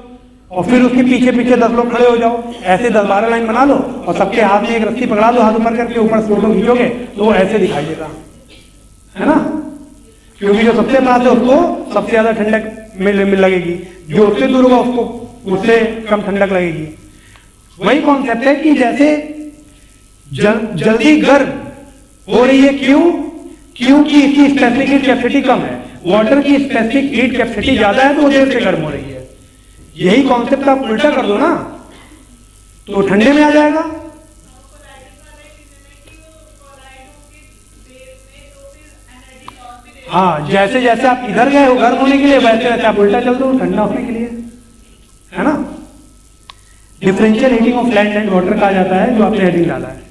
D: और फिर उसके पीछे पीछे 10 लोग खड़े हो जाओ, ऐसे 10-12 लाइन बना लो और सबके हाथ में एक रस्सी पकड़ा दो, हाथ ऊपर करके ऊपर फोटो खींचोगे तो ऐसे दिखाई देगा, है ना। क्योंकि जो सबसे पास है उसको सबसे ज्यादा ठंडक मिल लगेगी, जो उससे दूर होगा उसको उससे कम ठंडक लगेगी। वही कॉन्सेप्ट है कि जैसे जल्दी गर्म हो रही है, क्यों? क्योंकि इसकी स्पेसिफिक हीट कैपेसिटी कम है। वाटर की स्पेसिफिक हीट कैपेसिटी ज्यादा है तो वो देर से गर्म हो रही है। यही कॉन्सेप्ट आप उल्टा कर दो ना तो ठंडे में आ जाएगा। हाँ, जैसे जैसे आप इधर गए हो गर्म होने के लिए, वैसे वैसे आप उल्टा चल दो ठंडा होने के लिए, है ना। Differential heating of land and water कहा जाता है, जो आपने हेडिंग डाला है।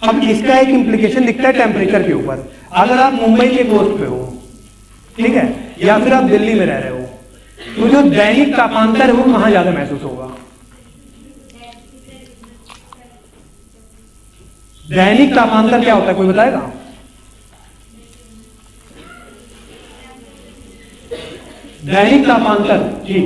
D: अब इसका एक इंप्लीकेशन दिखता है टेम्परेचर के ऊपर। अगर आप मुंबई के कोस्ट पे हो, ठीक है, या फिर आप दिल्ली में रह रहे हो, तो जो दैनिक तापांतर है वो कहां ज्यादा महसूस होगा? दैनिक तापांतर क्या होता है, कोई बताएगा? दैनिक तापांतर जी,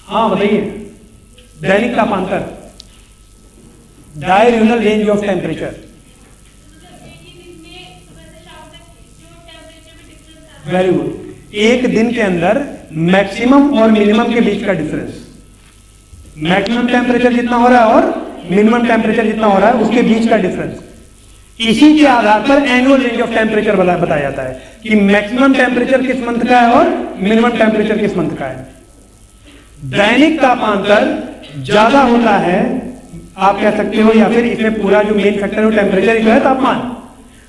D: हाँ बताइए। दैनिक तापांतर, diurnal range of temperature. Very good. एक दिन के अंदर मैक्सिमम और मिनिमम के बीच का डिफरेंस, मैक्सिमम टेम्परेचर जितना हो रहा है और मिनिमम टेम्परेचर जितना हो रहा है उसके बीच का डिफरेंस, इसी के आधार पर एनुअल रेंज ऑफ टेम्परेचर बताया जाता है कि मैक्सिमम टेम्परेचर किस मंथ का है और मिनिमम टेम्परेचर किस मंथ का है। दैनिक तापांतर ज्यादा होता है, आप कह सकते हो, या फिर इसमें पूरा जो मेन फैक्टर है वो टेम्परेचर ही है, तापमान।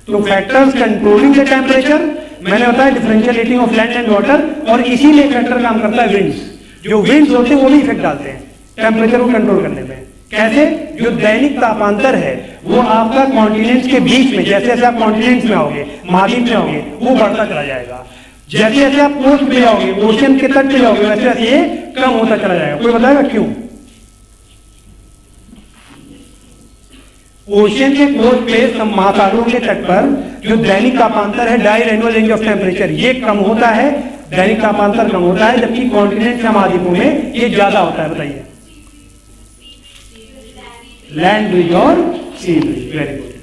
D: तो फैक्टर्स कंट्रोलिंग द टेम्परेचर, मैंने बताया differential heating of land and water, और इसीलिए फैक्टर काम करता है विंड्स। जो विंड्स होते हैं वो भी इफेक्ट डालते हैं टेम्परेचर को कंट्रोल करने में। कैसे? जो दैनिक तापांतर है वो आपका कॉन्टिनेंट्स के बीच में, जैसे जैसे आप कॉन्टिनेंट्स में आओगे, महाद्वीप में आओगे, वो बढ़ता चला जाएगा। जैसे जैसे आप कोस्ट पे जाओगे, ओशन के तट पे जाओगे, वैसे वैसे ये कम होता चला जाएगा। कोई बताएगा क्यों? ओशन के कोस्ट पे, महासागरों के तट पर जो दैनिक तापांतर है, dial annual range of temperature, ये कम होता है, दैनिक तापांतर कम होता है, जबकि कॉन्टिनेंट या महाद्वीपों में ये ज्यादा होता है। बताइए। लैंड ब्रिज और सी ब्रिज, वेरी गुड।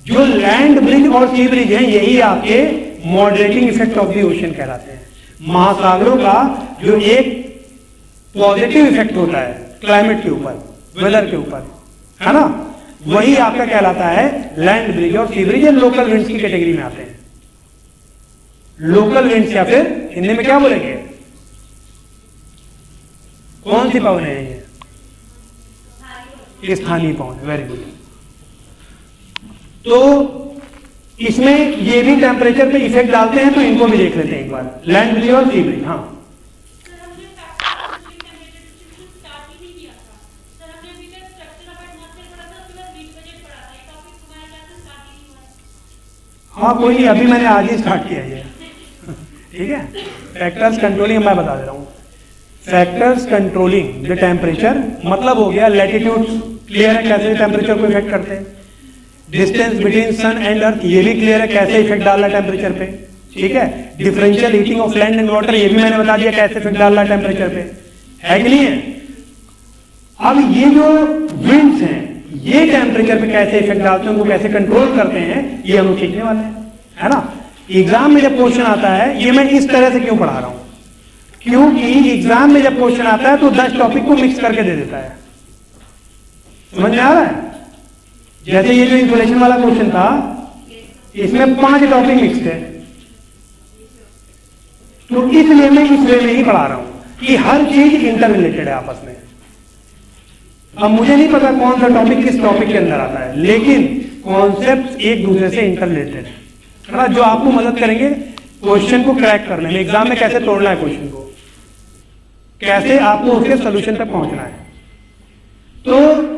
D: जो लैंड ब्रिज और सी ब्रिज है, यही आपके moderating effect of the ocean कहलाते हैं। महासागरों का जो एक पॉजिटिव इफेक्ट होता है क्लाइमेट के ऊपर, वेदर के ऊपर, है ना, वही आपका कहलाता है लैंड ब्रिज और सी ब्रिज। लोकल विंड्स की कैटेगरी में आते हैं। लोकल विंड्स, या फिर हिंदी में क्या बोलेंगे? कौन सी पवन है ये? स्थानीय पवन। Very good. तो इसमें ये भी टेम्परेचर पे इफेक्ट डालते हैं, तो इनको भी देख लेते हैं एक बार, लैंड ब्रिज और सी ब्रिज। हाँ, हाँ कोई नहीं, अभी मैंने आज ही स्टार्ट किया ये। ठीक है। फैक्टर्स कंट्रोलिंग मैं बता दे रहा हूं। फैक्टर्स कंट्रोलिंग द टेम्परेचर मतलब हो गया लैटिट्यूड, क्लियर है कैसे टेम्परेचर को इफेक्ट करते हैं। Distance between sun and earth, ये भी क्लियर है कैसे इफेक्ट डाल रहा है टेम्परेचर पे। ठीक है। Differential heating of land and water, ये भी मैंने बता दिया कैसे इफेक्ट डाल रहा है टेम्परेचर पे, है कि नहीं है। अब ये जो विंड्स हैं, ये टेम्परेचर पे कैसे इफेक्ट डालते हैं, उनको कैसे कंट्रोल करते हैं, ये हम सीखने वाले हैं, है ना। एग्जाम में जब क्वेश्चन आता है, ये मैं इस तरह से क्यों पढ़ा रहा हूं, क्योंकि एग्जाम में जब क्वेश्चन आता है तो 10 टॉपिक को मिक्स करके दे देता है। समझ में आ रहा है? जैसे ये जो इंसुलेशन वाला क्वेश्चन था, इसमें 5 टॉपिक मिक्स थे, तो इसलिए मैं इस वे में ही पढ़ा रहा हूं कि हर चीज इंटर रिलेटेड है आपस में। अब मुझे नहीं पता कौन सा टॉपिक किस टॉपिक के अंदर आता है, लेकिन कॉन्सेप्ट एक दूसरे से इंटर रिलेटेड है ना, जो आपको मदद करेंगे क्वेश्चन को क्रैक करने में, एग्जाम में कैसे तोड़ना है क्वेश्चन को, कैसे आपको उसके सोल्यूशन तक पहुंचना है। तो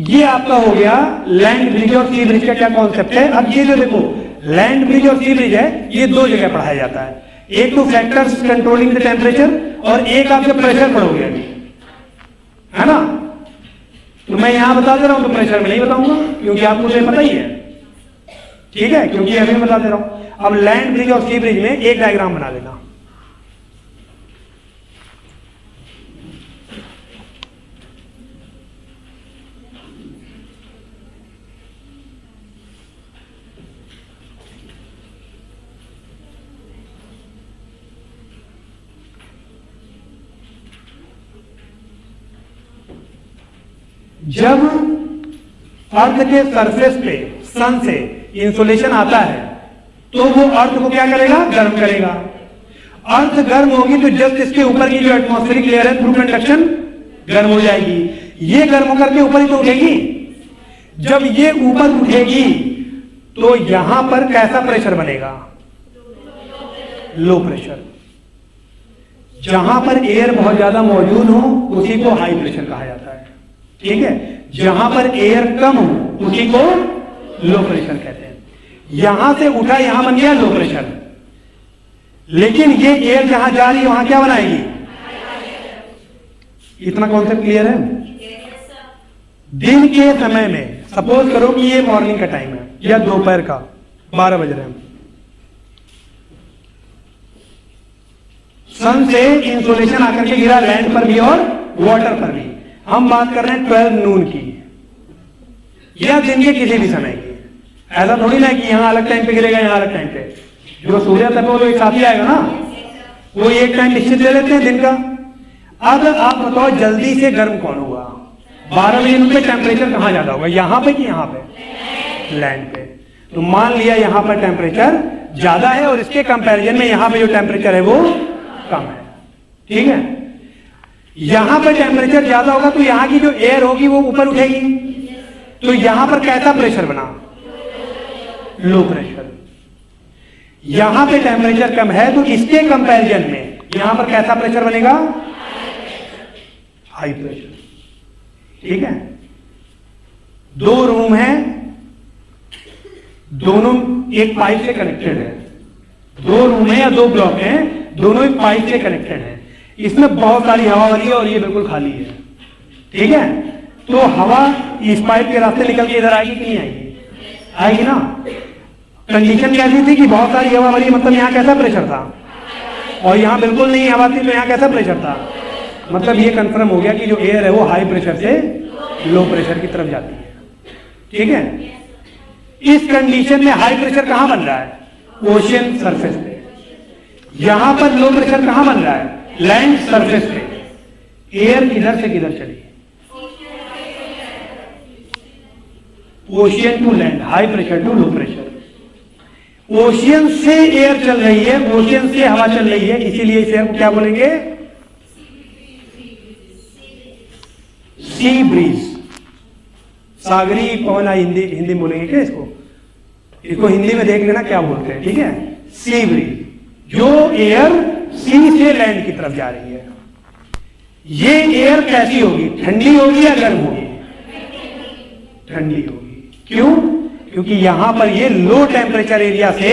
D: ये आपका हो गया लैंड ब्रिज और सी ब्रिज का क्या कॉन्सेप्ट है। अब ये जो देखो लैंड ब्रिज और सी ब्रिज है, ये 2 जगह पढ़ाया जाता है। एक तो फैक्टर्स कंट्रोलिंग द टेम्परेचर, और एक आप जब प्रेशर पढ़ोगे अभी, है ना। तो मैं यहां बता दे रहा हूं, तो प्रेशर में नहीं बताऊंगा क्योंकि आपको तो पता ही है। ठीक है, क्योंकि अभी मैं बता दे रहा हूं। अब लैंड ब्रिज और सी ब्रिज में एक डायग्राम बना लेना। जब अर्थ के सरफेस पे सन से इंसुलेशन आता है, तो वो अर्थ को क्या करेगा, गर्म करेगा। अर्थ गर्म होगी तो जस्ट इसके ऊपर की जो एटमॉस्फेरिक लेयर है थ्रू कंडक्शन गर्म हो जाएगी। ये गर्म होकर के ऊपर ही तो उठेगी। जब ये ऊपर उठेगी तो यहां पर कैसा प्रेशर बनेगा, लो प्रेशर। जहां पर एयर बहुत ज्यादा मौजूद हो उसी को हाई प्रेशर कहा जाता है। ठीक है। जहां पर एयर कम हो उसी को लो प्रेशर कहते हैं। यहां से उठा, यहां बन गया लो प्रेशर, लेकिन ये एयर जहां जा रही है वहां क्या बनाएगी, इतना कॉन्सेप्ट क्लियर है। दिन के समय में सपोज करो कि ये मॉर्निंग का टाइम है या दोपहर का 12 बज रहे हैं, सन से इंसुलेशन आकर के गिरा लैंड पर भी और वाटर पर भी। हम बात कर रहे हैं 12 नून की या दिन के किसी भी समय की। ऐसा थोड़ी ना कि यहां अलग टाइम पे गिरेगा, यहां अलग टाइम पे। जो सूर्य तक वो एक साथ ही आएगा ना, वो एक टाइम निश्चित ले लेते हैं दिन का। अब आप बताओ जल्दी से गर्म कौन होगा, 12 बजे उनके टेम्परेचर कहां ज्यादा होगा, यहां पे कि यहां पे, लैंड पे। तो मान लिया यहां पर टेम्परेचर ज्यादा है और इसके कंपैरिजन में यहां पे जो टेम्परेचर है वो कम है। ठीक है। यहां पर टेम्परेचर ज्यादा होगा तो यहां की जो एयर होगी वो ऊपर उठेगी, तो यहां पर कैसा प्रेशर बना? Low pressure. यहां पे टेम्परेचर कम है तो इसके कंपैरिजन में यहां पर कैसा प्रेशर बनेगा? High pressure. ठीक है, दो रूम है, दोनों एक पाइप से कनेक्टेड है, दो रूम है या दो ब्लॉक हैं, दोनों एक पाइप से कनेक्टेड है, इसमें बहुत सारी हवा भरी है और ये बिल्कुल खाली है। ठीक है, तो हवा इस पाइप के रास्ते निकल के इधर आएगी कि नहीं आएगी? आएगी ना। कंडीशन कैसी थी कि बहुत सारी हवा भरी, मतलब यहाँ कैसा प्रेशर था, और यहाँ बिल्कुल नहीं हवा थी तो यहाँ कैसा प्रेशर था। मतलब ये कंफर्म हो गया कि जो एयर है वो हाई प्रेशर से लो प्रेशर की तरफ जाती है। ठीक है, इस कंडीशन में हाई प्रेशर कहां बन रहा है? ओशियन सरफेस पे। यहां पर लो प्रेशर कहां बन रहा है? लैंड सरफेस पे। एयर किधर से किधर चली? Ocean to land, high pressure to low pressure. Ocean से एयर चल रही है, ओशियन से हवा चल रही है, इसीलिए इस एयर को क्या बोलेंगे? सी ब्रीज, सागरी पवन। हिंदी हिंदी में बोलेंगे क्या इसको? इसको हिंदी में देख लेना क्या बोलते हैं। ठीक है, सी ब्रीज, जो एयर सी से लैंड की तरफ जा रही है। ये एयर कैसी होगी? ठंडी होगी या गर्म होगी? ठंडी होगी। क्यों? क्योंकि यहां पर ये लो टेम्परेचर एरिया से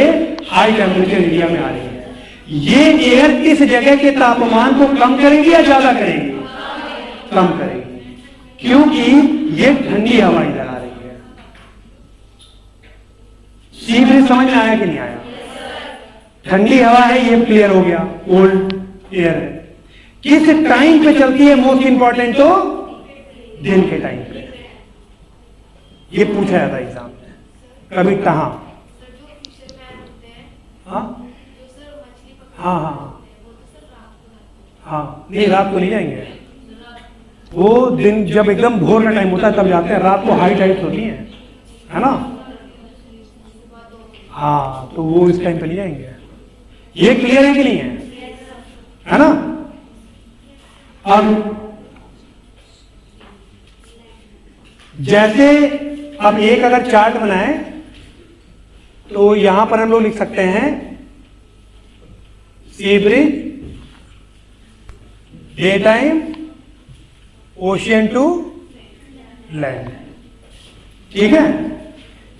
D: हाई टेम्परेचर एरिया में आ रही है। ये एयर इस जगह के तापमान को कम करेगी या ज्यादा करेगी? कम करेगी, क्योंकि ये ठंडी हवा इधर आ रही है। सी ब्रीज समझ में आया कि नहीं आया? ठंडी हवा है, ये क्लियर हो गया, कोल्ड एयर है। किस टाइम पे चलती है? मोस्ट इंपॉर्टेंट तो दिन के टाइम पे। ये पूछा जाता है एग्जाम में, कभी कहां? हाँ हाँ हाँ हाँ, नहीं रात को नहीं जाएंगे, वो दिन जब एकदम भोर का टाइम होता है तब जाते हैं। रात को हाई टाइड्स होती है ना। हाँ, तो वो इस टाइम पे नहीं जाएंगे। ये क्लियर है कि नहीं है ना? अब जैसे अब एक अगर चार्ट बनाए तो यहां पर हम लोग लिख सकते हैं sea breeze, day time, ocean to land. ठीक है,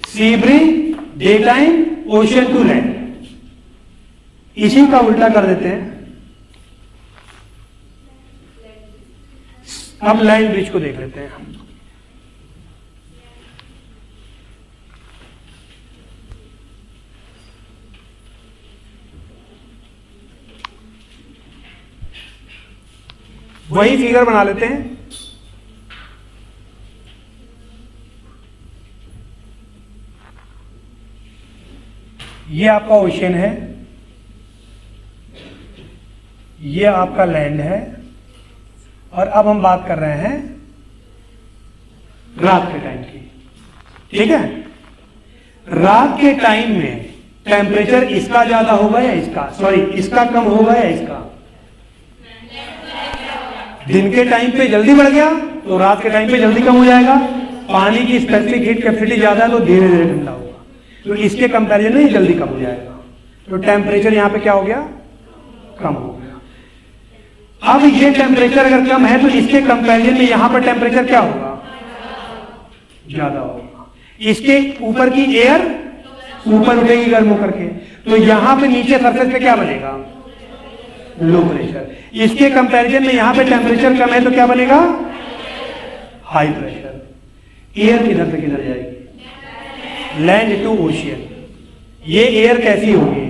D: sea breeze, day time, ocean to land. इसी का उल्टा कर देते हैं। अब लैंड ब्रिज को देख लेते हैं। वही फिगर बना लेते हैं। ये आपका ओशियन है, ये आपका लैंड है, और अब हम बात कर रहे हैं रात के टाइम की। ठीक है, रात के टाइम में टेम्परेचर इसका ज्यादा होगा या इसका, सॉरी इसका कम होगा या इसका? दिन के टाइम पे जल्दी बढ़ गया तो रात के टाइम पे जल्दी कम हो जाएगा। पानी की स्पेसिफिक हीट कैपेसिटी ज्यादा है तो धीरे धीरे ठंडा होगा, तो इसके कंपैरिजन में ये जल्दी कम हो जाएगा। तो टेम्परेचर यहां पे क्या हो गया? कम हो गया। अब ये टेम्परेचर अगर कम है तो इसके कंपैरिजन में यहां पर टेम्परेचर क्या होगा? ज्यादा होगा। इसके ऊपर की एयर ऊपर उठेगी गर्म होकर के, तो यहां पे नीचे सरफेस पे क्या बनेगा? Low pressure. इसके कंपैरिजन में यहां पे टेम्परेचर कम है तो क्या बनेगा? High pressure. एयर किधर से किधर जाएगी? Land to ocean. ये एयर कैसी होगी?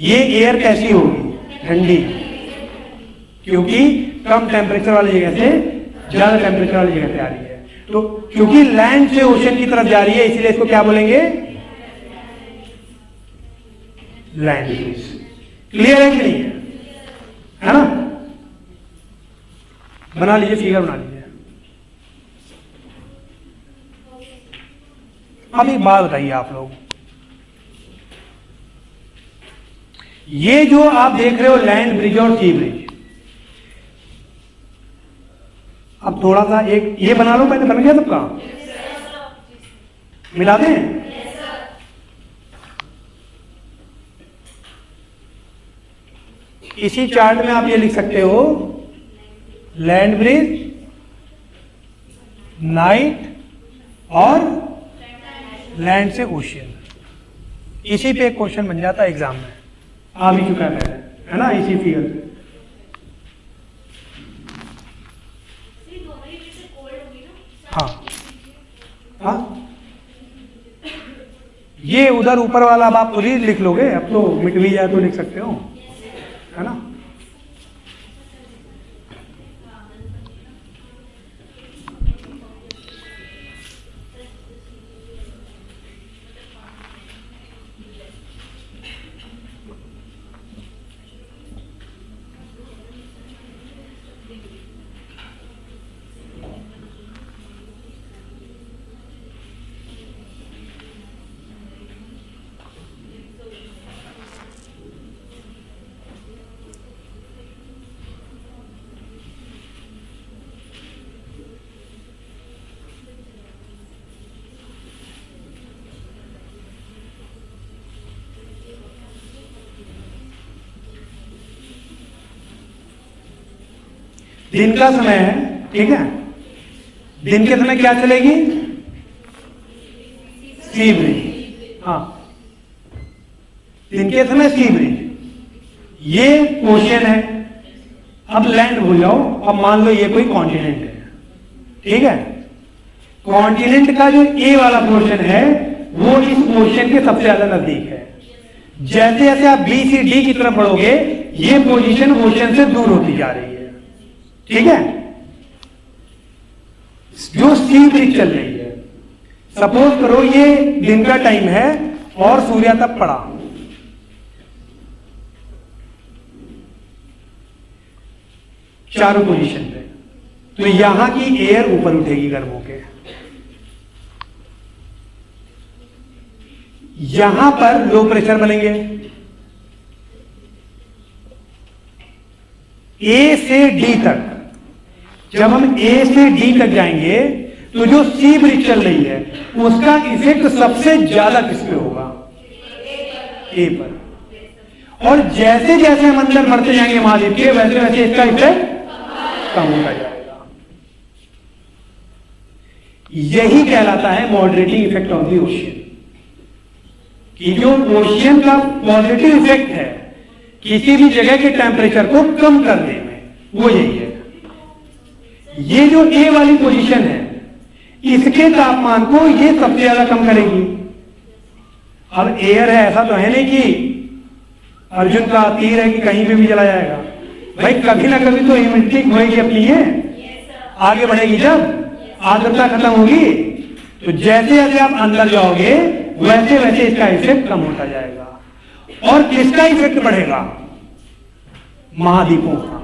D: ये एयर कैसी होगी? ठंडी, क्योंकि कम टेम्परेचर वाली जगह से ज्यादा टेम्परेचर वाली जगह पे आ रही है। तो क्योंकि लैंड से ओशियन की तरफ जा रही है इसलिए इसको क्या बोलेंगे? Land bridge. क्लियर है कि नहीं है ना? बना लीजिए, फिगर बना लीजिए। अब एक बात बताइए आप लोग, ये जो आप देख रहे हो लैंड ब्रिज और सी ब्रिज, थोड़ा सा एक ये बना लो, पहले बन गया सबका, मिला दें। इसी चार्ट में आप ये लिख सकते हो, लैंड ब्रिज, नाइट और लैंड से ओशियन। इसी पे एक क्वेश्चन बन जाता है एग्जाम में, आ भी चुका है ना, इसी फिगर पे। हाँ हाँ, ये उधर ऊपर वाला अब आप खुद ही लिख लोगे, अब तो मिट भी जाए तो लिख सकते हो, है ना। दिन का समय है, ठीक है, दिन के समय क्या चलेगी, सी ब्रिज। हाँ, दिन के समय सी ब्रिज, ये ओशियन है। अब लैंड भूल जाओ, अब मान लो ये कोई कॉन्टिनेंट है, ठीक है। कॉन्टिनेंट का जो ए वाला पोर्शन है वो इस ओशियन के सबसे ज्यादा नजदीक है। जैसे जैसे आप बी सी डी की तरफ बढ़ोगे, ये पोजीशन ओशियन से दूर होती जा रही है, ठीक है। जो सी ब्रिज चल रही है, सपोज करो ये दिन का टाइम है और सूर्य तक पड़ा, चारों पोजीशन पे, तो यहां की एयर ऊपर उठेगी गर्म होके, यहां पर लो प्रेशर बनेंगे, ए से डी तक। जब हम ए से डी तक जाएंगे तो जो सी ब्रिज चल रही है उसका इफेक्ट सबसे ज्यादा किस पे होगा, ए पर। और जैसे जैसे हम अंदर बढ़ते जाएंगे महाद्वीप के, वैसे वैसे इसका इफेक्ट कम होता जाएगा। यही कहलाता है moderating effect of the ocean, कि जो ओशियन का पॉजिटिव इफेक्ट है किसी भी जगह के टेम्परेचर को कम करने में, वो यही है। ये जो ए वाली पोजीशन है, इसके तापमान को ये सबसे ज्यादा कम करेगी। अब एयर है, ऐसा तो है नहीं कि अर्जुन का तीर है कि कहीं पे भी चला जाएगा। भाई कभी ना कभी तो ह्यूमिडिटी होगी अपनी, है आगे बढ़ेगी। जब आर्द्रता खत्म होगी तो जैसे जैसे आप अंदर जाओगे वैसे वैसे इसका इफेक्ट कम होता जाएगा। और किसका इफेक्ट बढ़ेगा, महाद्वीपों का।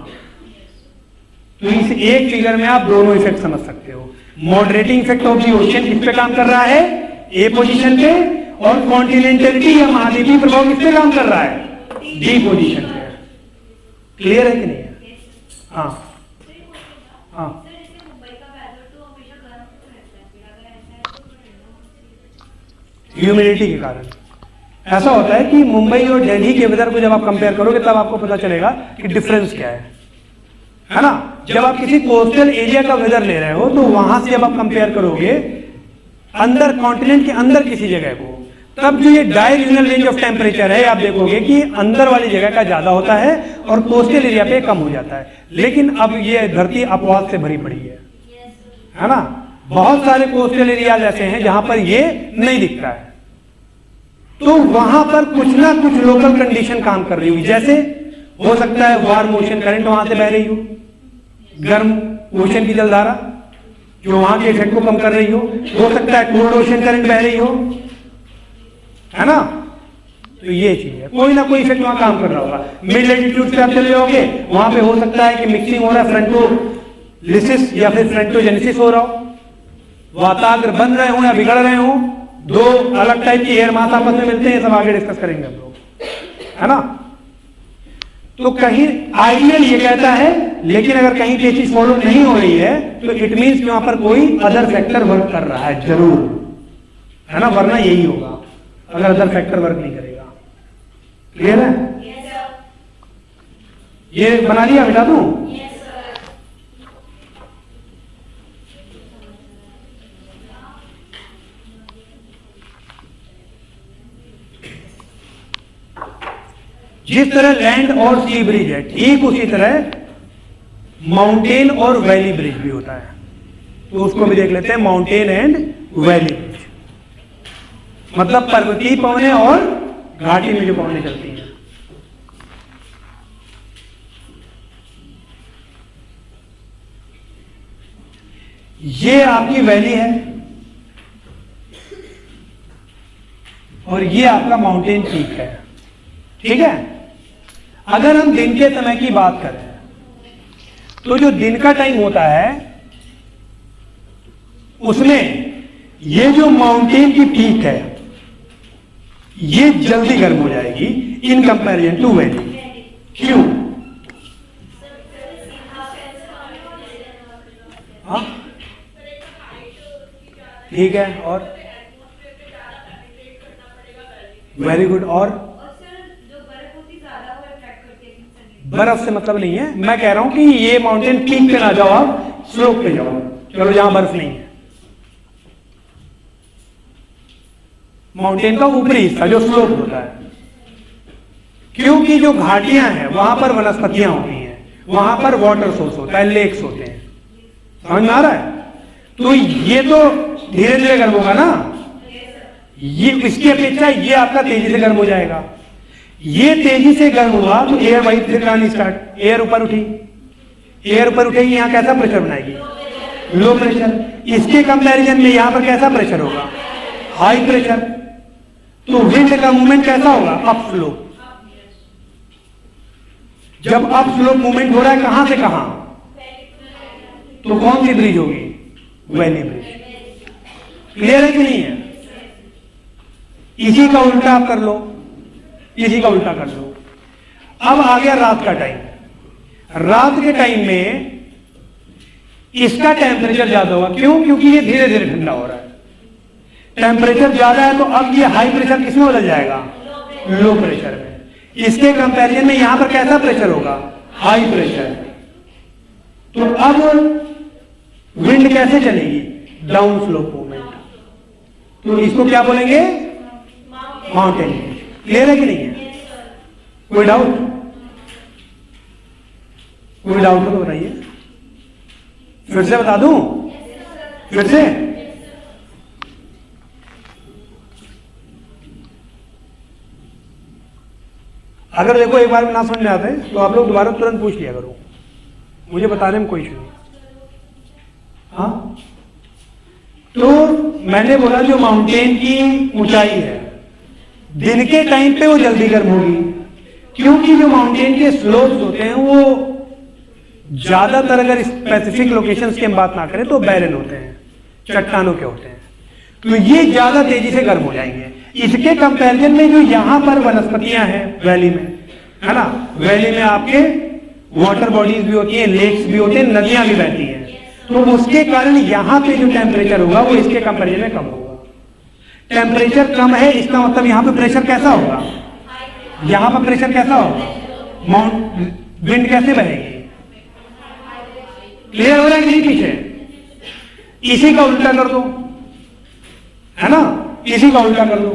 D: तो इस एक फिगर में आप दोनों इफेक्ट समझ सकते हो। Moderating effect of the ocean किस पे काम कर रहा है, ए पोजीशन पे, और कॉन्टिनेंटलिटी या महाद्वीपीय प्रभाव किस पे काम कर रहा है, डी पोजीशन पे। क्लियर है कि नहीं है? हाँ हाँ, ह्यूमिडिटी के कारण ऐसा होता है कि मुंबई और दिल्ली के वेदर को जब आप कंपेयर करोगे तब आपको पता चलेगा कि डिफरेंस क्या है ना। जब आप किसी कोस्टल एरिया का वेदर ले रहे हो तो वहां से जब आप कंपेयर करोगे अंदर कॉन्टिनेंट के अंदर किसी जगह को, तब जो ये डायरीजनल रेंज ऑफ टेम्परेचर है आप देखोगे कि अंदर वाली जगह का ज्यादा होता है और कोस्टल एरिया पे कम हो जाता है। लेकिन अब ये धरती अपवाद से भरी पड़ी है ना। बहुत सारे कोस्टल एरियाज ऐसे हैं जहां पर ये नहीं दिखता है, तो वहां पर कुछ ना कुछ लोकल कंडीशन काम कर रही होगी। जैसे हो सकता है वार्म ओशन करंट वहां से बह रही हो, गर्म ओशन की जलधारा जो वहां के इफेक्ट को कम कर रही हो सकता है कोल्ड ओशन करंट बह रही हो, है ना। तो ये चीज है, कोई ना कोई इफेक्ट वहां काम कर रहा होगा। मिड लैटिट्यूड से आप चले जाओगे, वहां पे हो सकता है कि मिक्सिंग हो रहा है, फ्रंटोलिसिस या फिर फ्रंटोजेनेसिस हो रहा हो, वाताग्र बन रहे हो या बिगड़ रहे हो, दो अलग टाइप के एयर मास आपस में मिलते हैं, सब आगे डिस्कस करेंगे हम लोग, है ना। तो कहीं आइडियल ये कहता है, लेकिन अगर कहीं ये चीज फॉलो नहीं हो रही है तो इट मीन्स कि वहां पर कोई अदर फैक्टर वर्क कर रहा है जरूर, है ना, वरना यही होगा अगर अदर फैक्टर वर्क नहीं करेगा। क्लियर है? ये बना लिया, बेटा दूं? जिस तरह लैंड और सी ब्रिज है, ठीक उसी तरह माउंटेन और वैली ब्रिज भी होता है। तो उसको भी देख लेते हैं, माउंटेन एंड वैली ब्रिज, मतलब पर्वतीय पवनें और घाटी में जो पवनें चलती हैं। ये आपकी वैली है और ये आपका माउंटेन पीक है, ठीक है। अगर हम दिन के समय की बात करें तो जो दिन का टाइम होता है उसमें ये जो माउंटेन की पीक है ये जल्दी गर्म हो जाएगी इन कंपैरिजन टू वैली। क्यों? हाँ ठीक है, और वेरी गुड। और बर्फ से मतलब नहीं है, मैं कह रहा हूं कि ये माउंटेन पीक पे ना जाओ, आप स्लोप पे जाओ, चलो जहां बर्फ नहीं है। माउंटेन का ऊपरी हिस्सा जो स्लोप होता है, क्योंकि जो घाटियां हैं वहां पर वनस्पतियां होती हैं, वहां पर वाटर सोर्स होता है, लेक्स होते हैं, समझ में आ रहा है? तो ये तो धीरे धीरे गर्म होगा ना, ये इसकी अपेक्षा ये आपका तेजी से गर्म हो जाएगा। ये तेजी से गर्म हुआ तो एयर वाइज फिर आनी स्टार्ट, एयर ऊपर उठी, एयर ऊपर उठेगी, यहां कैसा प्रेशर बनाएगी? Low pressure. इसके कंपैरिजन में यहां पर कैसा प्रेशर होगा? High pressure. तो विंड का मूवमेंट कैसा होगा? Up slope. जब अप स्लोप मूवमेंट हो रहा है कहां से कहां, तो कौन सी ब्रिज होगी? Valley bridge. क्लियर है कि नहीं है? इसी का उल्टा आप कर लो, इसी का उल्टा कर लो। अब आ गया रात का टाइम। रात के टाइम में इसका टेम्परेचर ज्यादा होगा, क्यों? क्योंकि ये धीरे धीरे ठंडा हो रहा है, टेम्परेचर ज्यादा है, तो अब ये हाई प्रेशर किसमें बदल जाएगा? लो प्रेशर में। इसके कंपैरिजन में यहां पर कैसा प्रेशर होगा? High pressure. तो अब विंड कैसे चलेगी? Down slope movement. तो इसको क्या बोलेंगे? माउंटेन। क्लियर है कि नहीं है? कोई डाउट? कोई डाउट हो तो बताइए, फिर से बता दूं? फिर से अगर देखो एक बार में ना समझ में आते तो आप लोग दोबारा तुरंत पूछ लिया करो, मुझे बताने में कोई इशू नहीं। हाँ, तो मैंने बोला जो माउंटेन की ऊंचाई है दिन के टाइम पे वो जल्दी गर्म होगी, क्योंकि जो माउंटेन के स्लोप्स होते हैं वो ज्यादातर, अगर स्पेसिफिक लोकेशंस की हम बात ना करें तो बैरन होते हैं, चट्टानों के होते हैं, तो ये ज्यादा तेजी से गर्म हो जाएंगे। इसके कंपैरिजन में जो यहां पर वनस्पतियां हैं वैली में, है ना, वैली में आपके वाटर बॉडीज भी होती हैं, लेक्स भी होते हैं, नदियां भी बहती हैं, तो उसके कारण यहां पे जो टेम्परेचर होगा वो इसके कंपैरिजन में कम होगा। टेम्परेचर कम है, इसका मतलब यहां पे प्रेशर कैसा होगा? यहां पर प्रेशर कैसा होगा? विंड कैसे बहेगी? क्लियर हो रहा है कि नहीं पीछे? इसी का उल्टा कर दो, है ना, इसी का उल्टा कर दो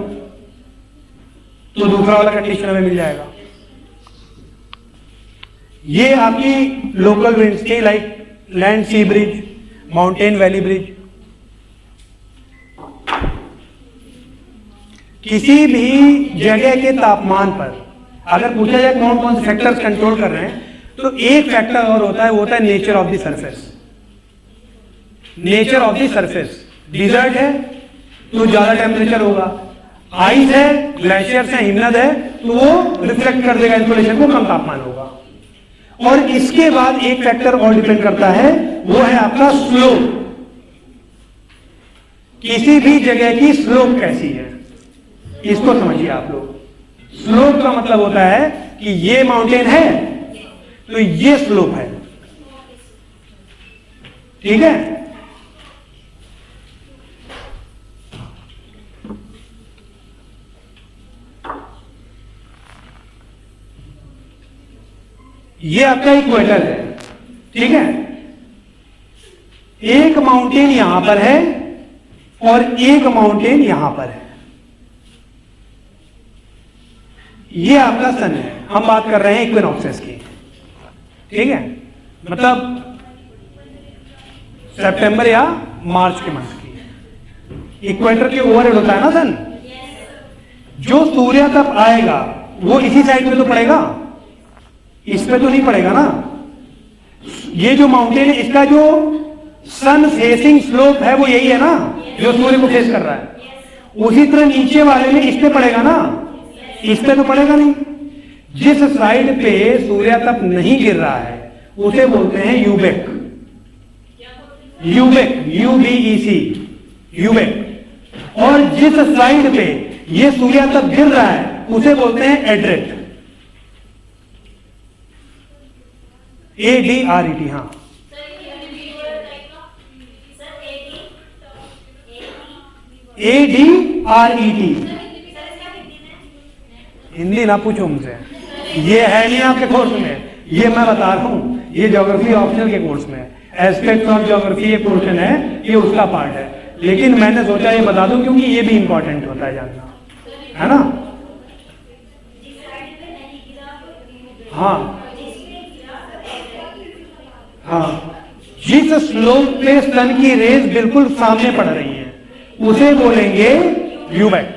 D: तो दूसरा वाला कंडीशन हमें मिल जाएगा। ये आपकी लोकल विंड्स की, लाइक लैंड सी ब्रिज, माउंटेन वैली ब्रिज। किसी भी जगह के तापमान पर अगर पूछा जाए कौन कौन से फैक्टर्स कंट्रोल कर रहे हैं, तो एक फैक्टर और होता है, वो होता है nature of the surface. Nature of the surface, desert है तो ज्यादा टेम्परेचर होगा, आइस है, ग्लेशियर्स है, हिमनद है, तो वो रिफ्लेक्ट कर देगा इंसोलेशन को, कम तापमान होगा। और इसके बाद एक फैक्टर और डिपेंड करता है, वो है आपका स्लोप। किसी भी जगह की स्लोप कैसी है, इसको समझिए आप लोग। स्लोप का मतलब होता है कि ये माउंटेन है तो ये स्लोप है, ठीक है। ये आपका इक्वेटर है, ठीक है। एक माउंटेन यहां पर है और एक माउंटेन यहां पर है। ये आपका सन है, हम बात कर रहे हैं इक्विनॉक्सेस की, ठीक है। मतलब सितंबर या मार्च के मंथ की। इक्वेटर के ओवरहेड होता है ना सन, जो सूर्य तप आएगा वो इसी साइड में तो पड़ेगा, इस पे तो नहीं पड़ेगा ना। ये जो माउंटेन है इसका जो सन फेसिंग स्लोप है वो यही है ना, जो सूर्य को फेस कर रहा है। उसी तरह नीचे वाले में इस पे पड़ेगा ना, इस पे तो पड़ेगा नहीं। जिस साइड पे सूर्य तप नहीं गिर रहा है उसे बोलते हैं यूबेक, यूबेक, UBEC, यूबेक। और जिस साइड पे ये सूर्य तप गिर रहा है उसे बोलते हैं एड्रेट, ADRET। हाँ, ADRET। हिंदी ना पूछो मुझे, ये है नहीं आपके कोर्स में, ये मैं बता रहा हूं, ये ज्योग्राफी ऑप्शनल के कोर्स में एस्पेक्ट ऑफ ज्योग्राफी ये पोर्शन है, ये उसका पार्ट है। लेकिन मैंने सोचा ये बता दूं क्योंकि ये भी इंपॉर्टेंट होता है जानना, है ना। हाँ हाँ, जिस स्लोप पे सन की रेज बिल्कुल सामने पड़ रही है उसे बोलेंगे यूबेक,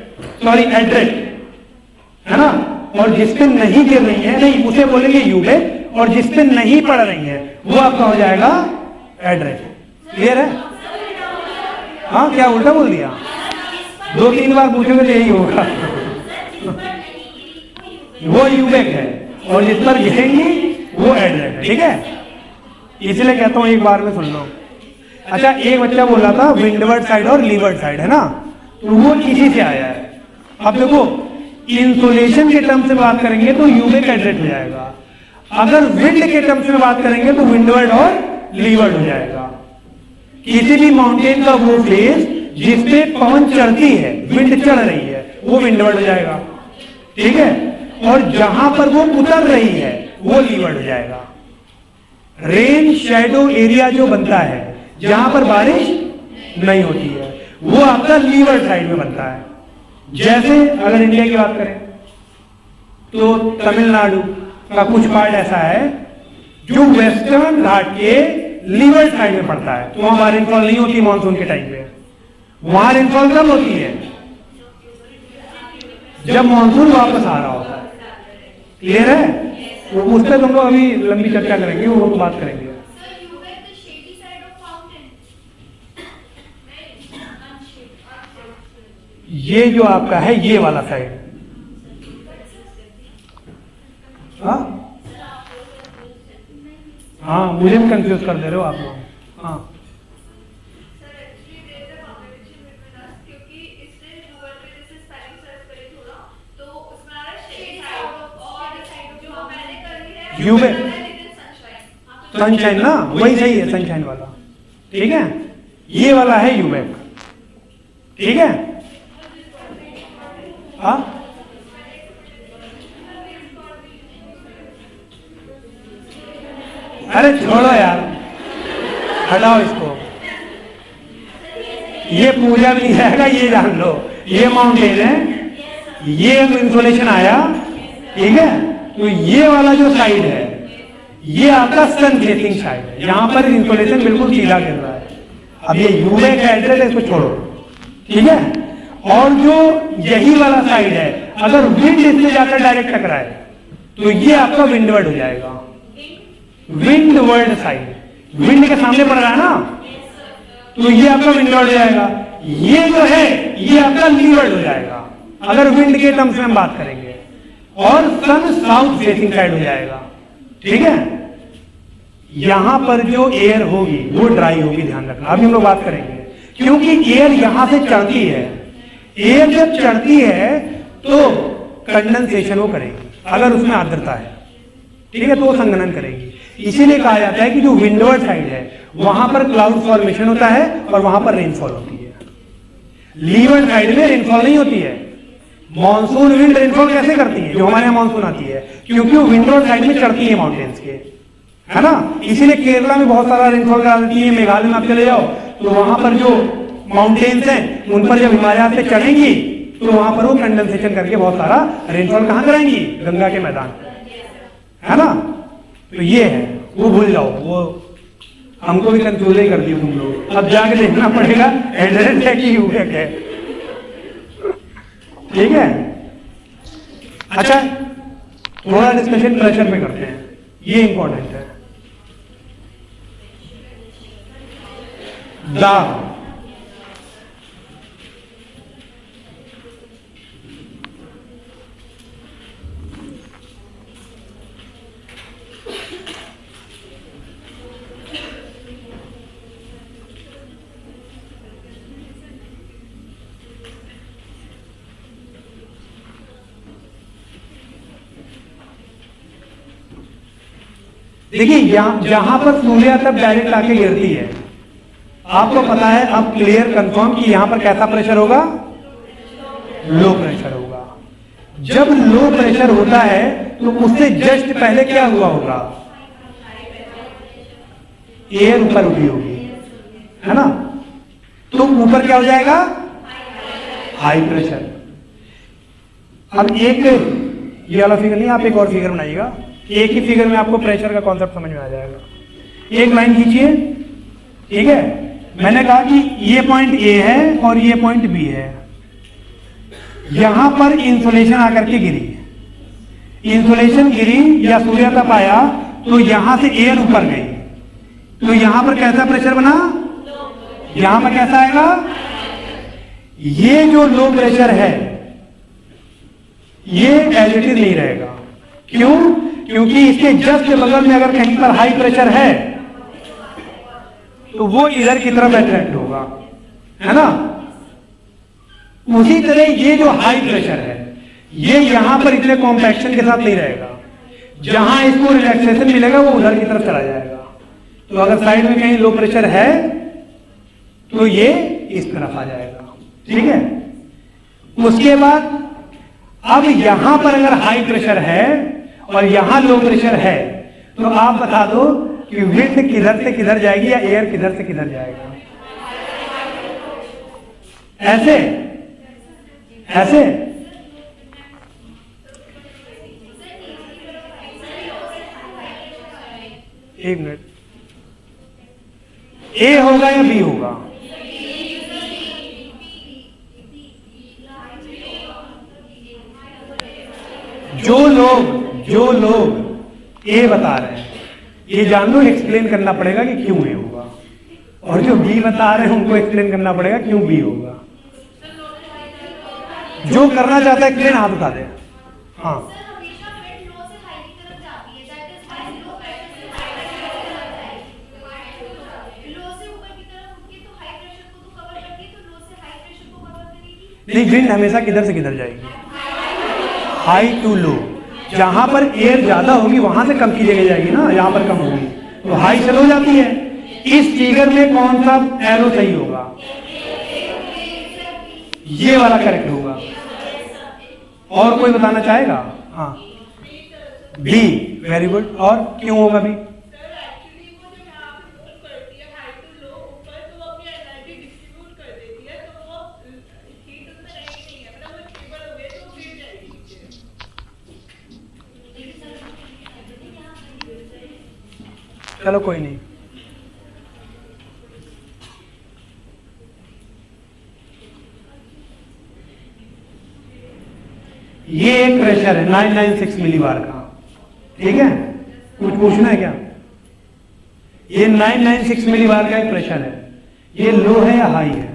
D: सॉरी एड्रेट, है ना। और जिस पे नहीं गिर रही है नहीं उसे बोलेंगे यूबेक, और जिस पे नहीं पड़ रही है वो आपका हो जाएगा एड्रेट। क्लियर है? हाँ, क्या उल्टा बोल दिया? 2-3 बार पूछोगे तो यही होगा। वो यूबेक है और जिस पर गिरेंगी वो एड्रेट है, ठीक है। इसलिए कहता हूं एक बार में सुन लो। अच्छा, एक बच्चा बोल रहा था विंडवर्ड साइड और लीवर्ड साइड, है ना, तो वो इसी से आया है। अब देखो इंसुलेशन के टर्म से बात करेंगे तो यूबेक एड्रेट हो जाएगा, अगर विंड के टर्म्स में बात करेंगे तो विंडवर्ड और लीवर्ड हो जाएगा। किसी भी माउंटेन का वो फेस जिसपे पवन चढ़ती है, विंड चढ़ रही है, वो विंडवर्ड हो जाएगा, ठीक है। और जहां पर वो उतर रही है वो लीवर्ड हो जाएगा। रेन शैडो एरिया जो बनता है जहां पर बारिश नहीं होती है वो आपका लीवर्ड साइड में बनता है। जैसे अगर इंडिया की बात करें तो तमिलनाडु का कुछ पार्ट ऐसा है जो वेस्टर्न घाट के लीवर्ड साइड में पड़ता है, तो वहां रेनफॉल नहीं होती मानसून के टाइम पे। वहां रेनफॉल कब होती है? जब मानसून वापस आ रहा होता है। क्लियर है? तो उस पर हम लोग अभी लंबी चर्चा करेंगे, वो बात करेंगे। ये जो आपका है ये वाला साइड, हाँ मुझे भी कंफ्यूज कर दे रहे हो आप लोग। हाँ यूबेक सनशाइन ना, वही सही है सनशाइन वाला, ठीक है। ये वाला है यूबेक, ठीक है। हाँ अरे छोड़ो यार, हटाओ इसको, ये पूजा भी नहीं आएगा, ये जान लो। ये माउंटेन है, ये इंसुलेशन आया, ठीक है। तो ये वाला जो साइड है ये आपका सन फेसिंग साइड है, यहां पर इंसुलेशन बिल्कुल सीधा गिर रहा है। अब ये यूबेक का एड्रेस है, इसको छोड़ो, ठीक है। और जो यही वाला साइड है अगर विंड इससे जाकर डायरेक्ट टकराए तो ये आपका विंडवर्ड हो जाएगा, विंडवर्ड साइड। विंड के सामने पड़ रहा है ना, तो ये आपका विंडवर्ड हो जाएगा। ये जो है ये आपका लीवर्ड हो जाएगा अगर विंड के टर्म्स में हम बात करेंगे। और सन साउथ फेसिंग साइड हो जाएगा, ठीक है। यहां पर जो एयर होगी वो ड्राई होगी, ध्यान रखना। अभी हम लोग बात करेंगे, क्योंकि एयर यहां से चढ़ती है। एयर जब चढ़ती है तो कंडेंसेशन वो करेगी अगर उसमें आर्द्रता है, ठीक है, तो वो संघनन करेगी। इसीलिए कहा जाता है कि जो विंडवर्ड साइड है वहां पर क्लाउड फॉर्मेशन होता है और वहां पर रेनफॉल होती है। लीवर्ड साइड में रेनफॉल नहीं होती है। मॉनसून विंड रेनफॉल कैसे करती है? जो हमारे यहाँ मॉनसून आती है, क्योंकि वो विंडवर्ड साइड में चढ़ती है माउंटेन्स के, है ना। इसीलिए केरला में बहुत सारा रेनफॉल करा देती है। मेघालय में आप चले जाओ तो वहां पर जो माउंटेन्स हैं उन पर जब हिमालय से चढ़ेंगी तो वहां पर वो कंडेंसेशन करके बहुत सारा रेनफॉल कहां कराएंगी? गंगा के मैदान, है ना। तो ये है, वो भूल जाओ, वो हमको भी कंफ्यूज ही कर दी तुम लोग। अब जाके देखना पड़ेगा एड्रेस है कि यूएक है, ठीक है। अच्छा, थोड़ा डिस्कशन प्रेशर पे करते हैं, ये इंपॉर्टेंट है। दाब, देखिए जहां पर सूर्य तब डायरेक्ट आके गिरती है, आपको पता है अब क्लियर कंफर्म कि यहां पर कैसा प्रेशर होगा? लो प्रेशर होगा। जब लो प्रेशर होता है तो उससे जस्ट पहले क्या हुआ होगा? एयर ऊपर उठी होगी, है ना। तो ऊपर क्या हो जाएगा? High pressure. अब एक ये वाला फिगर नहीं, आप एक और फिगर बनाइएगा, एक ही फिगर में आपको प्रेशर का कॉन्सेप्ट समझ में आ जाएगा। एक लाइन खींचिए, ठीक है। मैंने कहा कि ये पॉइंट ए है और ये पॉइंट बी है। यहां पर इंसुलेशन आकर के गिरी, इंसुलेशन गिरी या सूर्य तप आया तो यहां से एयर ऊपर गई, तो यहां पर कैसा प्रेशर बना? यहां पर कैसा आएगा? ये जो लो प्रेशर है ये एज इट इज नहीं रहेगा। क्यों? क्योंकि इसके जस्ट बगल में अगर कहीं पर हाई प्रेशर है तो वो इधर की तरफ अट्रैक्ट होगा, है ना। उसी तरह ये जो हाई प्रेशर है ये यहां पर इतने कॉम्पैक्शन के साथ नहीं रहेगा, जहां इसको रिलैक्सेशन मिलेगा वो उधर की तरफ चला जाएगा। तो अगर साइड में कहीं लो प्रेशर है तो ये इस तरफ आ जाएगा, ठीक है। उसके बाद अब यहां पर अगर हाई प्रेशर है और यहां लो प्रेशर है तो आप बता दो कि विंड किधर से किधर जाएगी या एयर किधर से किधर जाएगा? ऐसे ऐसे एक मिनट, ए होगा या बी होगा? जो लोग ए बता रहे हैं ये जान लो एक्सप्लेन करना पड़ेगा कि क्यों ए होगा, और जो बी बता रहे हैं उनको एक्सप्लेन करना पड़ेगा क्यों बी होगा। जो करना चाहता है एक्सप्लेन हाथ उठा दे। हाँ, नहीं, विंड हमेशा किधर से किधर जाएगी? High to low. जहां पर एयर ज्यादा होगी वहां से कम की जगह जाएगी ना, यहां पर कम होगी तो हाई से लो जाती है। इस फिगर में कौन सा एरो सही होगा? ये वाला करेक्ट होगा। और कोई बताना चाहेगा? हाँ, बी, वेरी गुड। और क्यों होगा बी? चलो कोई नहीं, ये एक प्रेशर है 996 मिलीबार का, ठीक है। कुछ पूछना है क्या? ये 996 मिलीबार का एक प्रेशर है, ये लो है या हाई है?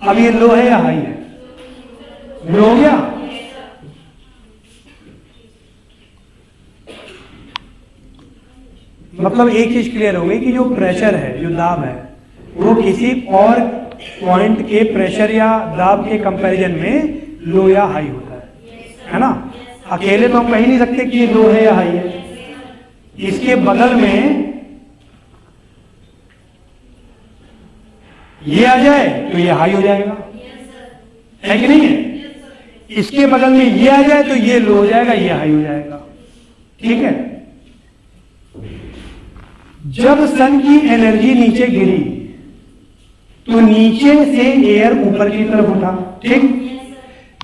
D: अब ये लो है या हाई है? लो हो गया। मतलब एक चीज क्लियर हो गई कि जो प्रेशर है, जो दाब है, वो किसी और पॉइंट के प्रेशर या दाब के कंपैरिजन में लो या हाई होता है ना। अकेले तो हम कह ही नहीं सकते कि ये लो है या हाई है। इसके बगल में ये आ जाए तो ये हाई हो जाएगा, है कि नहीं है? इसके बगल में ये आ जाए तो ये लो हो जाएगा, ये हाई हो जाएगा। ठीक है। जब सन की एनर्जी नीचे गिरी तो नीचे से एयर ऊपर की तरफ उठा, ठीक।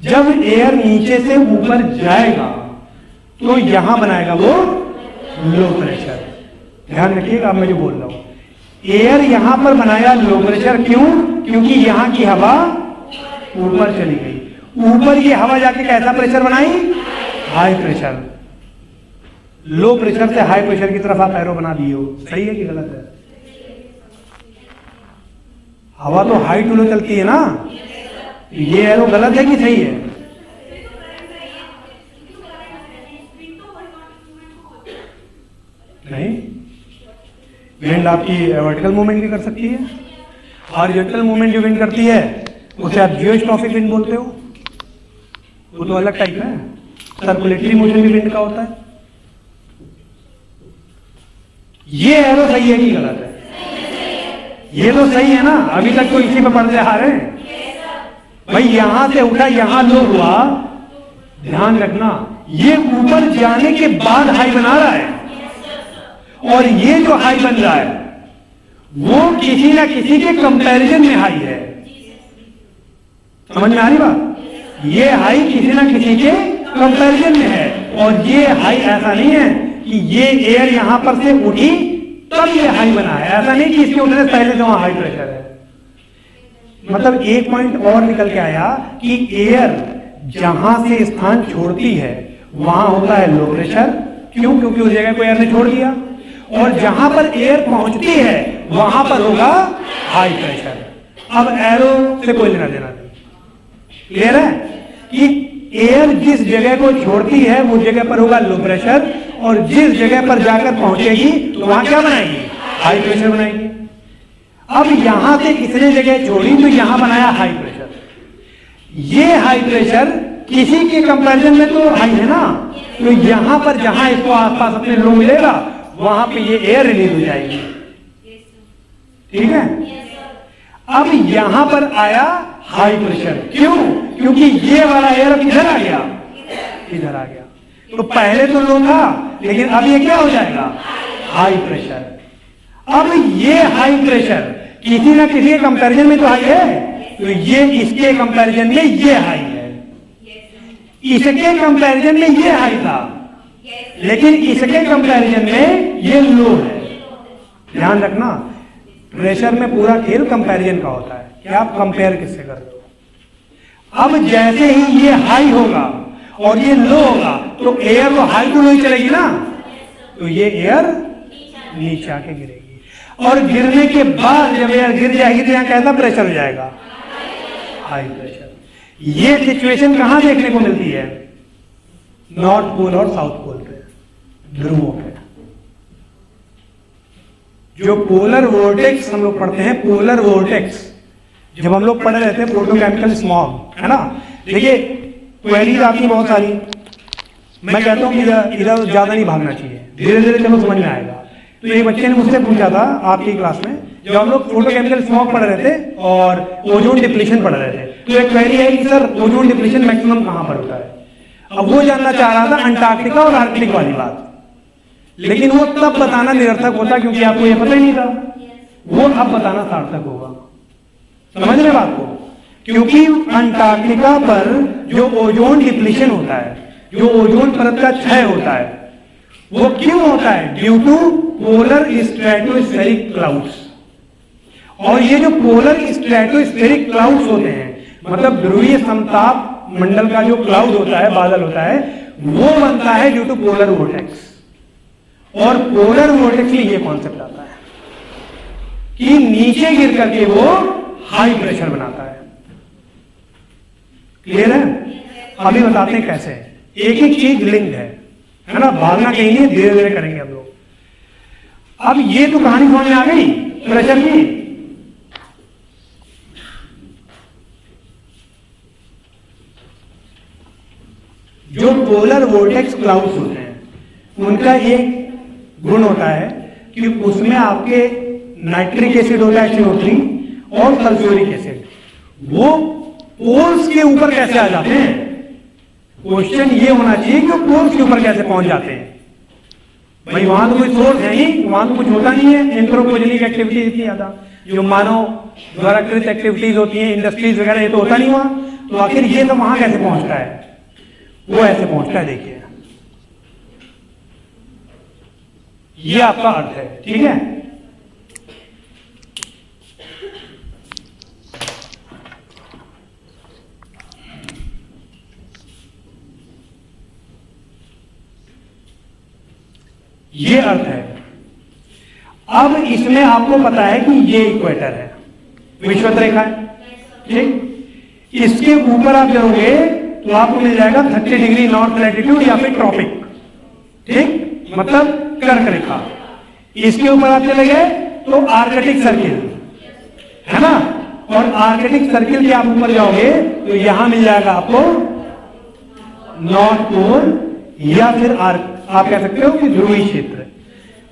D: जब एयर नीचे से ऊपर जाएगा तो यहां बनाएगा वो लो प्रेशर। ध्यान रखिएगा अब मैं जो बोल रहा हूं, एयर यहां पर बनाया लो प्रेशर। क्यों? क्योंकि यहां की हवा ऊपर चली गई। ऊपर की हवा जाके कैसा प्रेशर बनाई? High pressure. लो प्रेशर से हाई प्रेशर की तरफ आप एरो बना दिए हो, सही है कि गलत है? हवा तो हाई टू लो चलती है ना, ये एरो गलत है कि सही है? नहीं, विंड आपकी वर्टिकल मूवमेंट भी कर सकती है। हॉरिजॉन्टल मूवमेंट जो विंड करती है उसे आप जियोस्ट्रॉफिक विंड बोलते हो, वो तो अलग टाइप है। सर्कुलेटरी मोशन भी विंड का होता है। ये एरो सही है कि गलत है? ये तो सही है ना, अभी तक तो इसी पे पढ़ते आ रहे हैं। भाई यहां से उठा, यहां लो हुआ, ध्यान रखना ये ऊपर जाने के बाद हाई बना रहा है, और ये जो हाई बन रहा है वो किसी ना किसी के कंपैरिजन में हाई है। समझ में आ रही बात? ये हाई किसी ना किसी के कंपैरिजन में है, और ये हाई ऐसा नहीं है कि ये एयर यहां पर से उठी तब ये हाई बना है। ऐसा नहीं कि इसके उठने से पहले से वहां हाई प्रेशर है। मतलब एक पॉइंट और निकल के आया कि एयर जहां से स्थान छोड़ती है वहां होता है लो प्रेशर। क्यों? क्योंकि उस जगह को एयर ने छोड़ दिया, और जहां पर एयर पहुंचती है वहां पर होगा हाई प्रेशर। अब एरो से कोई लेना देना नहीं। क्लियर है कि एयर जिस जगह को छोड़ती है उस जगह पर होगा लो प्रेशर, और जिस जगह पर जाकर पहुंचेगी तो वहां क्या बनाएगी? हाई प्रेशर बनाएगी। अब यहां से किसने जगह छोड़ी तो यहां बनाया हाई प्रेशर। ये हाई प्रेशर किसी के कंपैरिजन में तो हाई है ना, तो यहां पर जहां इसको आसपास अपने लो मिलेगा वहां पे ये एयर रिलीज हो जाएगी। ठीक है। अब यहां पर आया हाई प्रेशर। क्यों? क्योंकि ये वाला एयर अब इधर आ गया, इधर आ गया। तो पहले तो लो था, लेकिन अब ये क्या हो जाएगा? High pressure. अब ये हाई प्रेशर किसी ना किसी के कंपैरिजन में तो हाई है, तो ये इसके कंपैरिजन में ये हाई है, इसके कंपैरिजन में ये हाई था, लेकिन इसके कंपैरिजन में ये लो है। ध्यान रखना, प्रेशर में पूरा खेल कंपैरिजन का होता है कि आप कंपेयर किससे कर रहे हो। अब जैसे ही ये हाई होगा और ये लो होगा तो एयर तो हाई टू लो ही चलेगी ना, तो ये एयर नीचे आके गिरेगी, और गिरने के बाद जब एयर गिर जाएगी तो यहां कैसा प्रेशर हो जाएगा? High pressure. ये सिचुएशन कहां देखने को मिलती है? नॉर्थ पोल और साउथ पोल पे, ध्रुवों पे। जो पोलर वोर्टेक्स हम लोग पढ़ते हैं, पोलर वोर्टेक्स जब हम लोग पढ़े रहते हैं, फोटोकेमिकल स्मॉग, है ना। देखिए क्वेरीज आती बहुत सारी, मैं कहता हूं कि इधर ज्यादा नहीं भागना चाहिए, धीरे धीरे चलो समझ में आएगा। तो एक बच्चे ने मुझसे पूछा था आपकी क्लास में, जब हम लोग फोटोकेमिकल स्मॉग पढ़ रहे थे और ओजोन डिप्लीशन पढ़ रहे थे, तो एक क्वेरी है कि सर ओजोन डिप्लीशन मैक्सिमम कहां पर होता है। अब वो जानना चाह रहा था अंटार्कटिका और आर्कटिक वाली बात, लेकिन वो तब बताना निरर्थक होता क्योंकि आपको ये पता ही नहीं था। वो अब बताना सार्थक होगा। समझ रहे बात को? क्योंकि अंटार्कटिका पर जो ओजोन डिप्लीशन होता है, जो ओजोन परत का क्षय होता है, वो क्यों होता है? Due to polar stratospheric clouds. और ये जो पोलर स्ट्रेटोस्फेरिक क्लाउड्स होते हैं, मतलब ध्रुवीय समताप मंडल का जो क्लाउड होता है, बादल होता है, वो बनता है ड्यू टू पोलर वोर्टेक्स। और पोलर वोर्टेक्स में ये कॉन्सेप्ट आता है कि नीचे गिर करके वो हाई प्रेशर बनाता है। क्लियर है? अभी बताते हैं कैसे। एक एक चीज लिंक्ड है ना, भागना कहीं नहीं, धीरे धीरे करेंगे हम लोग। अब ये तो कहानी समझ में आ गई प्रेशर की। जो पोलर वोर्टेक्स क्लाउड्स होते हैं उनका एक गुण होता है कि उसमें आपके नाइट्रिक एसिड होता है HNO3 और सल्फ्यूरिक एसिड, वो पोल्स के ऊपर कैसे आ जाते हैं। क्वेश्चन ये होना चाहिए कि वो पोल्स के ऊपर कैसे पहुंच जाते हैं। भाई वहां तो कोई सोर्स है ही, वहां तो कुछ होता नहीं है, एंथ्रोपोजेनिक एक्टिविटी इतनी ज्यादा जो मानव द्वारा कृत एक्टिविटीज होती हैं, इंडस्ट्रीज वगैरह, ये तो होता नहीं वहां, तो आखिर ये तो वहां कैसे पहुंचता है। वो ऐसे पहुंचता है, देखिए ये आपका अर्थ है, ठीक है। ये अर्थ है। अब इसमें आपको पता है कि ये इक्वेटर है, विषुवत रेखा है, ठीक। इसके ऊपर आप जाओगे तो आपको मिल जाएगा 30 डिग्री नॉर्थ लैटिट्यूड या फिर ट्रॉपिक, ठीक, मतलब कर्क रेखा। इसके ऊपर आप चले गए तो आर्कटिक सर्किल है ना, और आर्कटिक सर्किल के आप ऊपर जाओगे तो यहां मिल जाएगा आपको नॉर्थ पोल या फिर आप कह सकते हो कि ध्रुवीय क्षेत्र।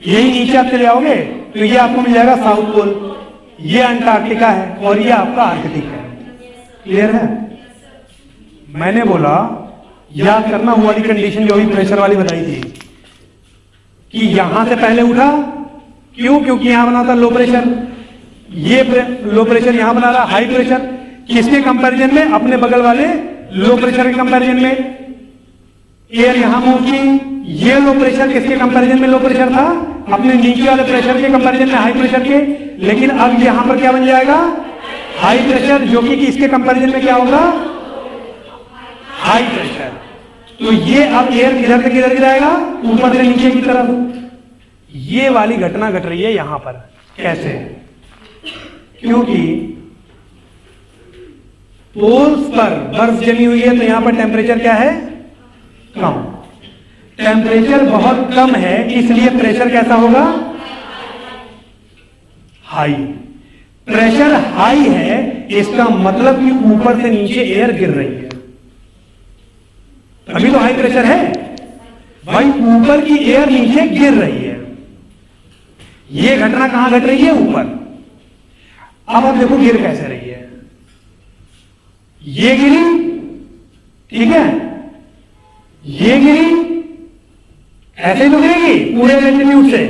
D: यही नीचे आप चले जाओगे तो ये आपको मिल जाएगा साउथ पोल, ये अंटार्कटिका है और ये आपका आर्कटिक है। क्लियर है। मैंने बोला याद करना वो वाली कंडीशन जो अभी प्रेशर वाली बताई थी कि यहां से पहले उठा, क्यों, क्योंकि यहां बना था लो प्रेशर, ये लो प्रेशर यहां बना रहा हाई प्रेशर। किसके कंपैरिजन में, अपने बगल वाले लो प्रेशर के कंपैरिजन में। एयर यहां मूव की, ये लो प्रेशर किसके कंपैरिजन में लो प्रेशर था, अपने नीचे वाले प्रेशर के कंपैरिजन में हाई प्रेशर के। लेकिन अब यहां पर क्या बन जाएगा, हाई प्रेशर, जो कि इसके कंपैरिजन में क्या होगा, हाई प्रेशर। तो ये अब एयर किधर से किधर गिराएगा, ऊपर से नीचे की तरफ। ये वाली घटना घट रही है यहां पर। कैसे, क्योंकि पोल्स पर बर्फ जमी हुई है तो यहां पर टेम्परेचर क्या है, कम। टेम्परेचर बहुत कम है इसलिए प्रेशर कैसा होगा, हाई। प्रेशर हाई है इसका मतलब कि ऊपर से नीचे एयर गिर रही है, अभी तो हाई प्रेशर है भाई, ऊपर की एयर नीचे गिर रही है। ये घटना कहां घट रही है, ऊपर। अब आप देखो गिर कैसे रही है, ये गिरी, ठीक है, ये गिरी, ऐसे ही तो गिरेगी पूरे लैटिट्यूड से।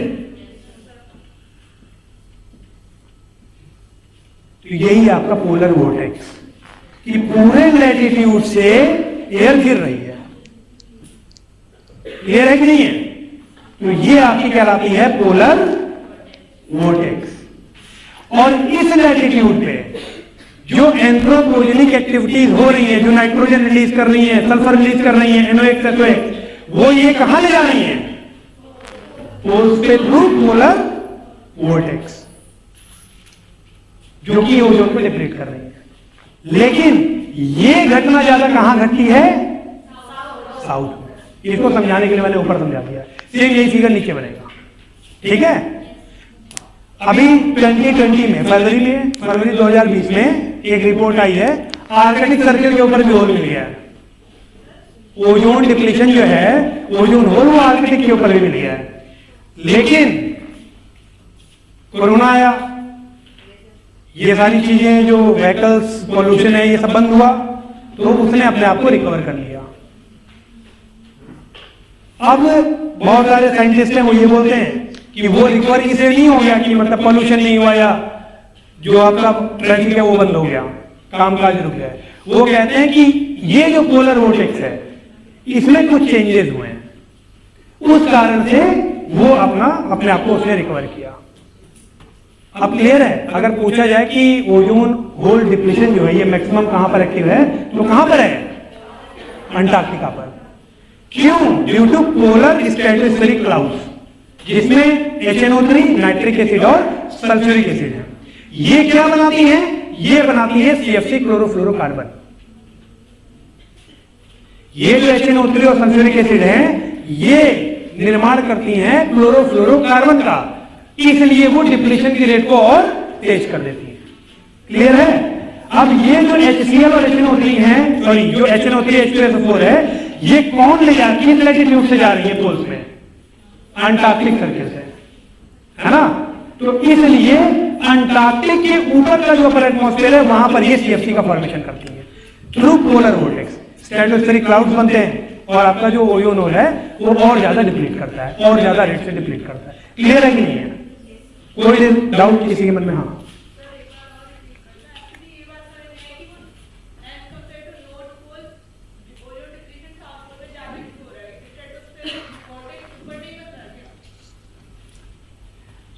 D: तो यही आपका पोलर वोर्टेक्स कि पूरे लैटिट्यूड से एयर गिर रही है। क्लियर है कि नहीं है। तो ये आपकी कहलाती है पोलर वोर्टेक्स। और इस लैटिट्यूड पे जो एंथ्रोपोजेनिक एक्टिविटीज हो रही है, जो नाइट्रोजन रिलीज कर रही है, सल्फर रिलीज कर रही है, NO2 SO2, वो ये कहां ले जा रही है, पोल्स पे थ्रू पोलर वोर्टेक्स, जो कि ओजोन को डिप्लीट कर रही है। लेकिन ये घटना ज्यादा कहां घटती है, साउथ में। इसको समझाने के लिए मैंने ऊपर समझा दिया, सेम यही फिगर नीचे बनेगा, ठीक है। अभी 2020 में फरवरी 2020 में एक रिपोर्ट आई है, आर्कटिक सर्किल के ऊपर भी होल मिल गया है। ओजोन डिप्लीशन जो है, ओजोन होल वो आर्कटिक के ऊपर भी मिल गया है। लेकिन कोरोना आया, ये सारी चीजें जो व्हीकल्स पॉल्यूशन है ये सब बंद हुआ, तो उसने अपने आप को रिकवर कर लिया। अब बहुत सारे साइंटिस्ट हैं वो ये बोलते हैं कि वो रिकवरी इसलिए नहीं हो गया कि मतलब पॉल्यूशन नहीं हुआ या जो आपका ट्रैफिक है वो बंद हो गया, कामकाज रुक गया। वो कहते हैं कि ये जो पोलर वोर्टेक्स है इसमें कुछ चेंजेस हुए हैं, उस कारण से वो अपने आप को उसने रिकवर किया। अब क्लियर है। अगर पूछा जाए कि ओजोन होल डिप्लीशन जो है ये मैक्सिमम कहां पर एक्टिव है, तो कहां पर है, अंटार्कटिका पर। क्यों, due to polar stratospheric clouds, जिसमें HNO3, नाइट्रिक एसिड और सल्फ्यूरिक एसिड है। ये क्या बनाती है, ये बनाती है CFC क्लोरोफ्लोरोकार्बन। ये जो HNO3 और सल्फ्यूरिक एसिड है ये निर्माण करती हैं क्लोरोफ्लोरोकार्बन का, इसलिए वो डिप्लीशन की रेट को और तेज कर देती है। क्लियर है। अब ये जो HCl और HNO3 है, सॉरी जो HNO3 H2SO4 है, ये कौन ले जा किस लैटिट्यूड से जा रही है पोल्स में? अंटार्कटिक सर्किल से, है ना? तो इसलिए अंटार्कटिक के ऊपर का जो अपर एटमॉस्फेयर है वहां पर ये सीएफसी का फॉर्मेशन करती है through polar vortex. Stratospheric clouds बनते हैं और आपका जो ओजोन होल है वो और ज्यादा डिप्लीट करता है, और ज्यादा रेट से डिप्लीट करता है। क्लियर है कि नहीं है? कोई डाउट किसी के मन में? हाँ,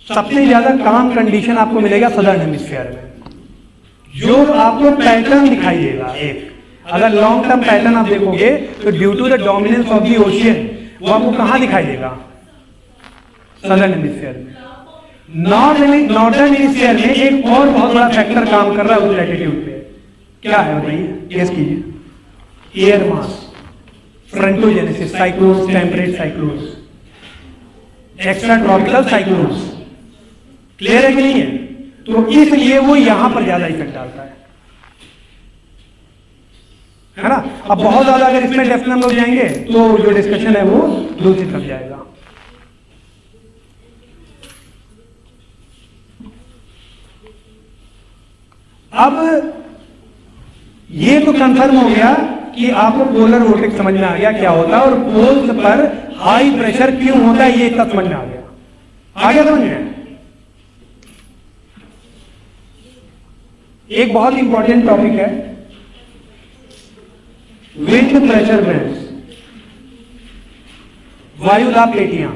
D: सबसे ज्यादा काम कंडीशन आपको मिलेगा सदर्न हेमिस्फीयर में। जो आपको पैटर्न दिखाई देगा, एक अगर लॉन्ग टर्म पैटर्न आप देखोगे तो due to the dominance of the ocean वो आपको कहां दिखाई देगा? सदर्न हेमिस्फीयर में। नॉर्दर्न हेमिस्फीयर में एक और बहुत बड़ा फैक्टर काम कर रहा है उस लैटिट्यूड पे। क्या है बताइए, गेस कीजिए। Air mass, frontogenesis, cyclones, temperate cyclones, extra tropical cyclones. Clear है कि नहीं है? तो इसलिए वो यहां पर ज्यादा इफेक्ट डालता है ना? अब बहुत ज्यादा अगर इसमें डेप्थ में हम लोग जाएंगे तो जो डिस्कशन है वो दूसरी तरफ जाएगा। अब ये तो कंफर्म हो गया कि आपको पोलर वोर्टेक्स समझ में आ गया क्या होता है और पोल्स पर हाई प्रेशर क्यों होता है, ये इतना समझ में आ गया। आगे समझ में एक बहुत इंपॉर्टेंट टॉपिक है विंड प्रेशर बेल्ट्स, वायुदाब पेटियां।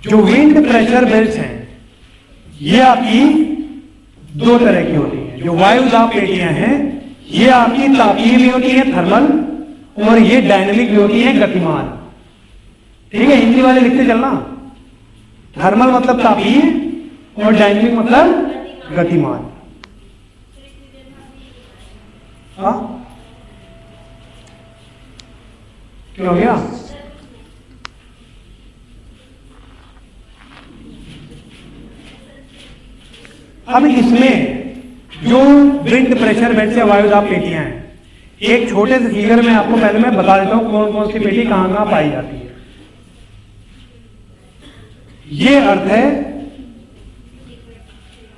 D: जो विंड प्रेशर बेल्ट्स हैं ये आपकी दो तरह की होती हैं। जो वायुदाब पेटियां हैं ये आपकी तापीय भी होती है, थर्मल, और ये डायनेमिक भी होती है, गतिमान। ठीक है, हिंदी वाले लिखते चलना। थर्मल मतलब तापीय और डायनेमिक मतलब गतिमान। हाँ, क्या हो गया? अब इसमें जो विंड प्रेशर बेल्ट या वायुदाब पेटियां हैं, एक छोटे से फिगर में आपको पहले मैं बता देता हूं कौन कौन सी पेटी कहां कहां पाई जाती है। ये अर्थ है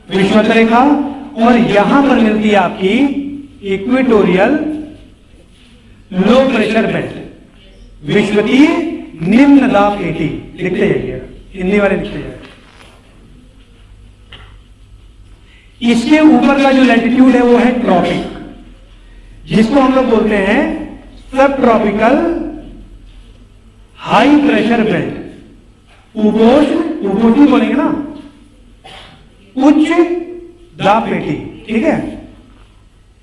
D: विषुवत रेखा, और यहां पर मिलती है आपकी इक्वेटोरियल लो प्रेशर बेल्ट, विषुवतीय निम्न दाब पेटी। लिखते जाइए, हिंदी वाले लिखते जाइए। इसके ऊपर का जो लैटिट्यूड है वो है ट्रॉपिक, जिसको हम लोग बोलते हैं सब ट्रॉपिकल हाई प्रेशर बेल्ट। उपोष्ण बोलेंगे ना, उच्च दाब पेटी। ठीक है,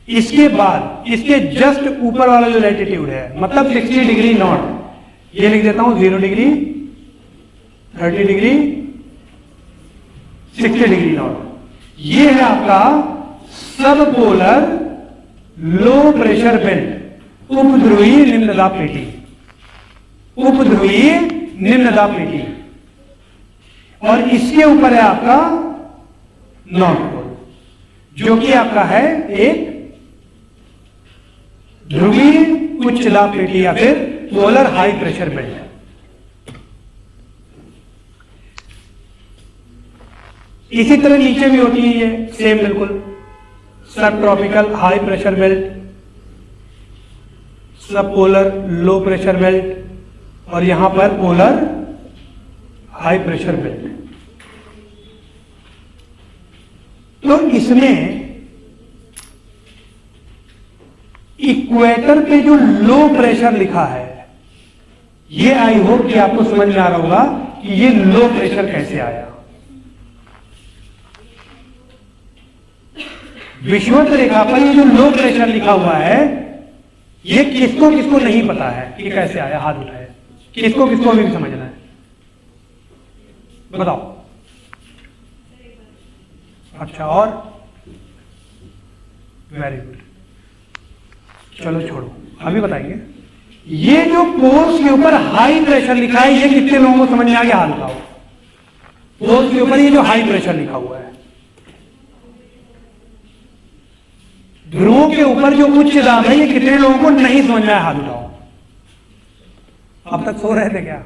D: इसके बाद इसके जस्ट ऊपर वाला जो लैटिट्यूड है मतलब 60 डिग्री नॉर्थ, ये लिख देता हूं 0 डिग्री, 30 डिग्री, 60 डिग्री नॉर्थ। ये है आपका सब पोलर लो प्रेशर बेल्ट, उपध्रुवीय निम्न दाब पेटी। उपध्रुवीय निम्न दाब पेटी, और इसके ऊपर है आपका नॉर्थ पोल, जो कि आपका है एक ध्रुवीय उच्च दाब पेटी या फिर पोलर हाई प्रेशर बेल्ट। इसी तरह नीचे भी होती है ये सेम बिल्कुल, सब ट्रॉपिकल हाई प्रेशर बेल्ट, सब पोलर लो प्रेशर बेल्ट, और यहां पर पोलर हाई प्रेशर बेल्ट। तो इसमें इक्वेटर पे जो लो प्रेशर लिखा है, ये आई होप कि आपको समझ में आ रहा होगा कि ये लो प्रेशर कैसे आया। विषुवत रेखा पर ये जो लो प्रेशर लिखा हुआ है ये किसको किसको नहीं पता है कि कैसे आया, हाथ उठाए, किसको किसको अभी भी समझना है, बताओ। अच्छा, और वेरी गुड, चलो छोड़ो, अभी बताएंगे। ये जो पोर्स के ऊपर हाई प्रेशर लिखा है, ये कितने लोगों को समझ में आ गया, हाथ उठाओ। पोर्स के ऊपर ये जो हाई प्रेशर लिखा हुआ है, ध्रुवों के ऊपर जो उच्च दाब है, ये कितने लोगों को नहीं समझ में आया, हाथ उठाओ। अब तक सो रहे थे क्या?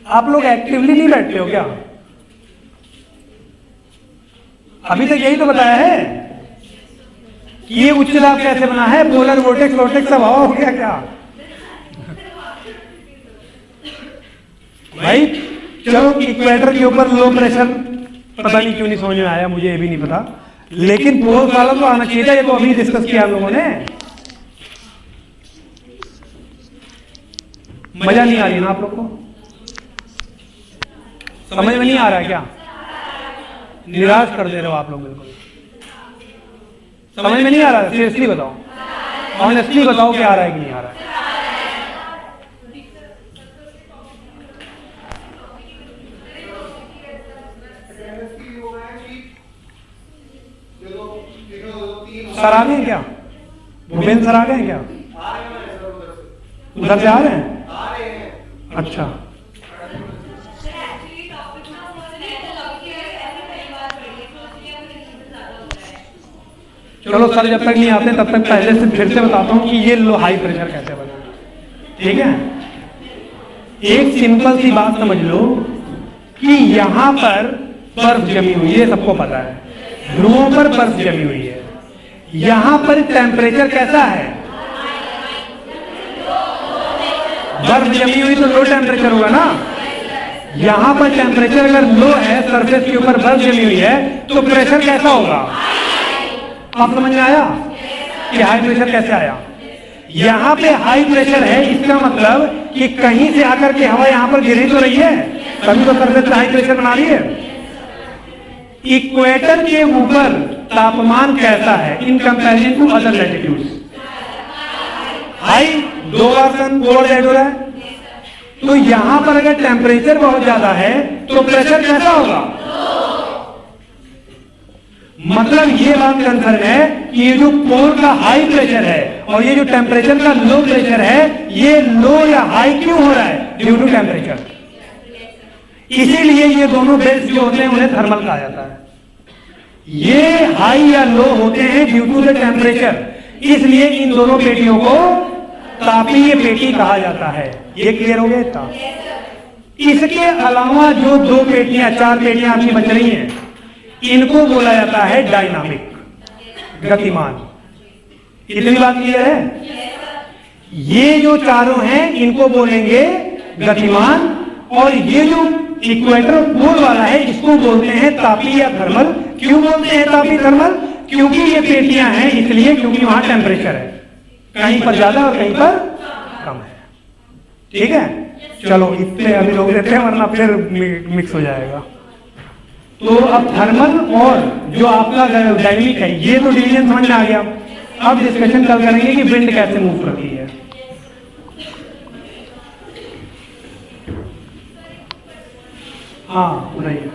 D: आप लोग एक्टिवली नहीं बैठते हो क्या? अभी तक यही तो बताया है कि ये उच्च दाब कैसे बना है, पोलर वोर्टेक्स वोर्टेक्स सब हवा हो गया क्या? भाई चलो, इक्वेटर के ऊपर लो प्रेशर, पता नहीं क्यों नहीं समझ में आया, मुझे ये भी नहीं पता, लेकिन पोल्स वाला तो आना चाहिए था, ये तो अभी डिस्कस किया हम लोगों ने। मजा नहीं आ रही ना आप लोग को? समझ में नहीं आ रहा है क्या? निराश कर दे रहे हो आप लोग बिल्कुल। समझ में नहीं आ रहा है? सीरियसली बताओ, ऑनेस्टली बताओ क्या आ रहा है कि नहीं आ रहा है? सर आ गए हैं क्या? भूपेंद्र सर आ गए हैं क्या? उधर से आ रहे हैं? अच्छा, चलो सर जब तक नहीं आते तब तक पहले से फिर से बताता हूं कि ये लो हाई प्रेशर कैसे बना, ठीक है? एक सिंपल सी बात समझ लो कि यहां पर बर्फ जमी हुई है, सबको पता है, ध्रुवों पर बर्फ जमी हुई है। यहां पर टेम्परेचर कैसा है? बर्फ जमी हुई तो लो टेम्परेचर होगा ना। यहां पर टेम्परेचर अगर लो है, सरफेस के ऊपर बर्फ जमी हुई है, तो प्रेशर कैसा होगा? आप समझ में आया कि हाई प्रेशर कैसे आया? यहां पे हाई प्रेशर है, इसका मतलब कि कहीं से आकर के हवा यहां पर गिर ही तो रही है, तभी तो सरफेस पे हाई प्रेशर बना रही है। इक्वेटर के ऊपर तापमान कैसा है in comparison to other latitudes? High, 2 बार सन पोलर ऐड हो रहा है, तो यहां पर अगर टेम्परेचर बहुत ज्यादा है तो प्रेशर कैसा होगा? मतलब ये बात कंसर्न है कि ये जो पोल का हाई प्रेशर है और ये जो टेम्परेचर का लो प्रेशर है, ये लो या हाई क्यों हो रहा है? Due to temperature. इसीलिए ये दोनों बेल्ट जो होते हैं उन्हें थर्मल कहा जाता है। ये हाई या लो होते हैं ड्यू टू द टेम्परेचर, इसलिए इन दोनों पेटियों को तापीय पेटी कहा जाता है। ये क्लियर हो गया इतना? इसके अलावा जो 2 पेटियां 4 पेटियां आपकी बच रही हैं, इनको बोला जाता है डायनामिक, गतिमान। इतनी बात क्लियर है? ये जो चारों हैं इनको बोलेंगे गतिमान, और ये जो इक्वेटर पोल वाला है इसको बोलते हैं तापी या थर्मल। क्यों बोलते हैं तापी थर्मल? क्योंकि ये पेटियां हैं इसलिए, क्योंकि वहां टेम्परेचर है, कहीं पर ज्यादा और कहीं पर कम है, ठीक है? चलो इतने अभी रोक देते हैं वरना फिर मिक्स हो जाएगा। तो अब थर्मल और जो आपका डायनेमिक है, ये तो डिवीजन समझ में आ गया। अब डिस्कशन कल करेंगे कि विंड कैसे मूव करती है। हाँ बताइए।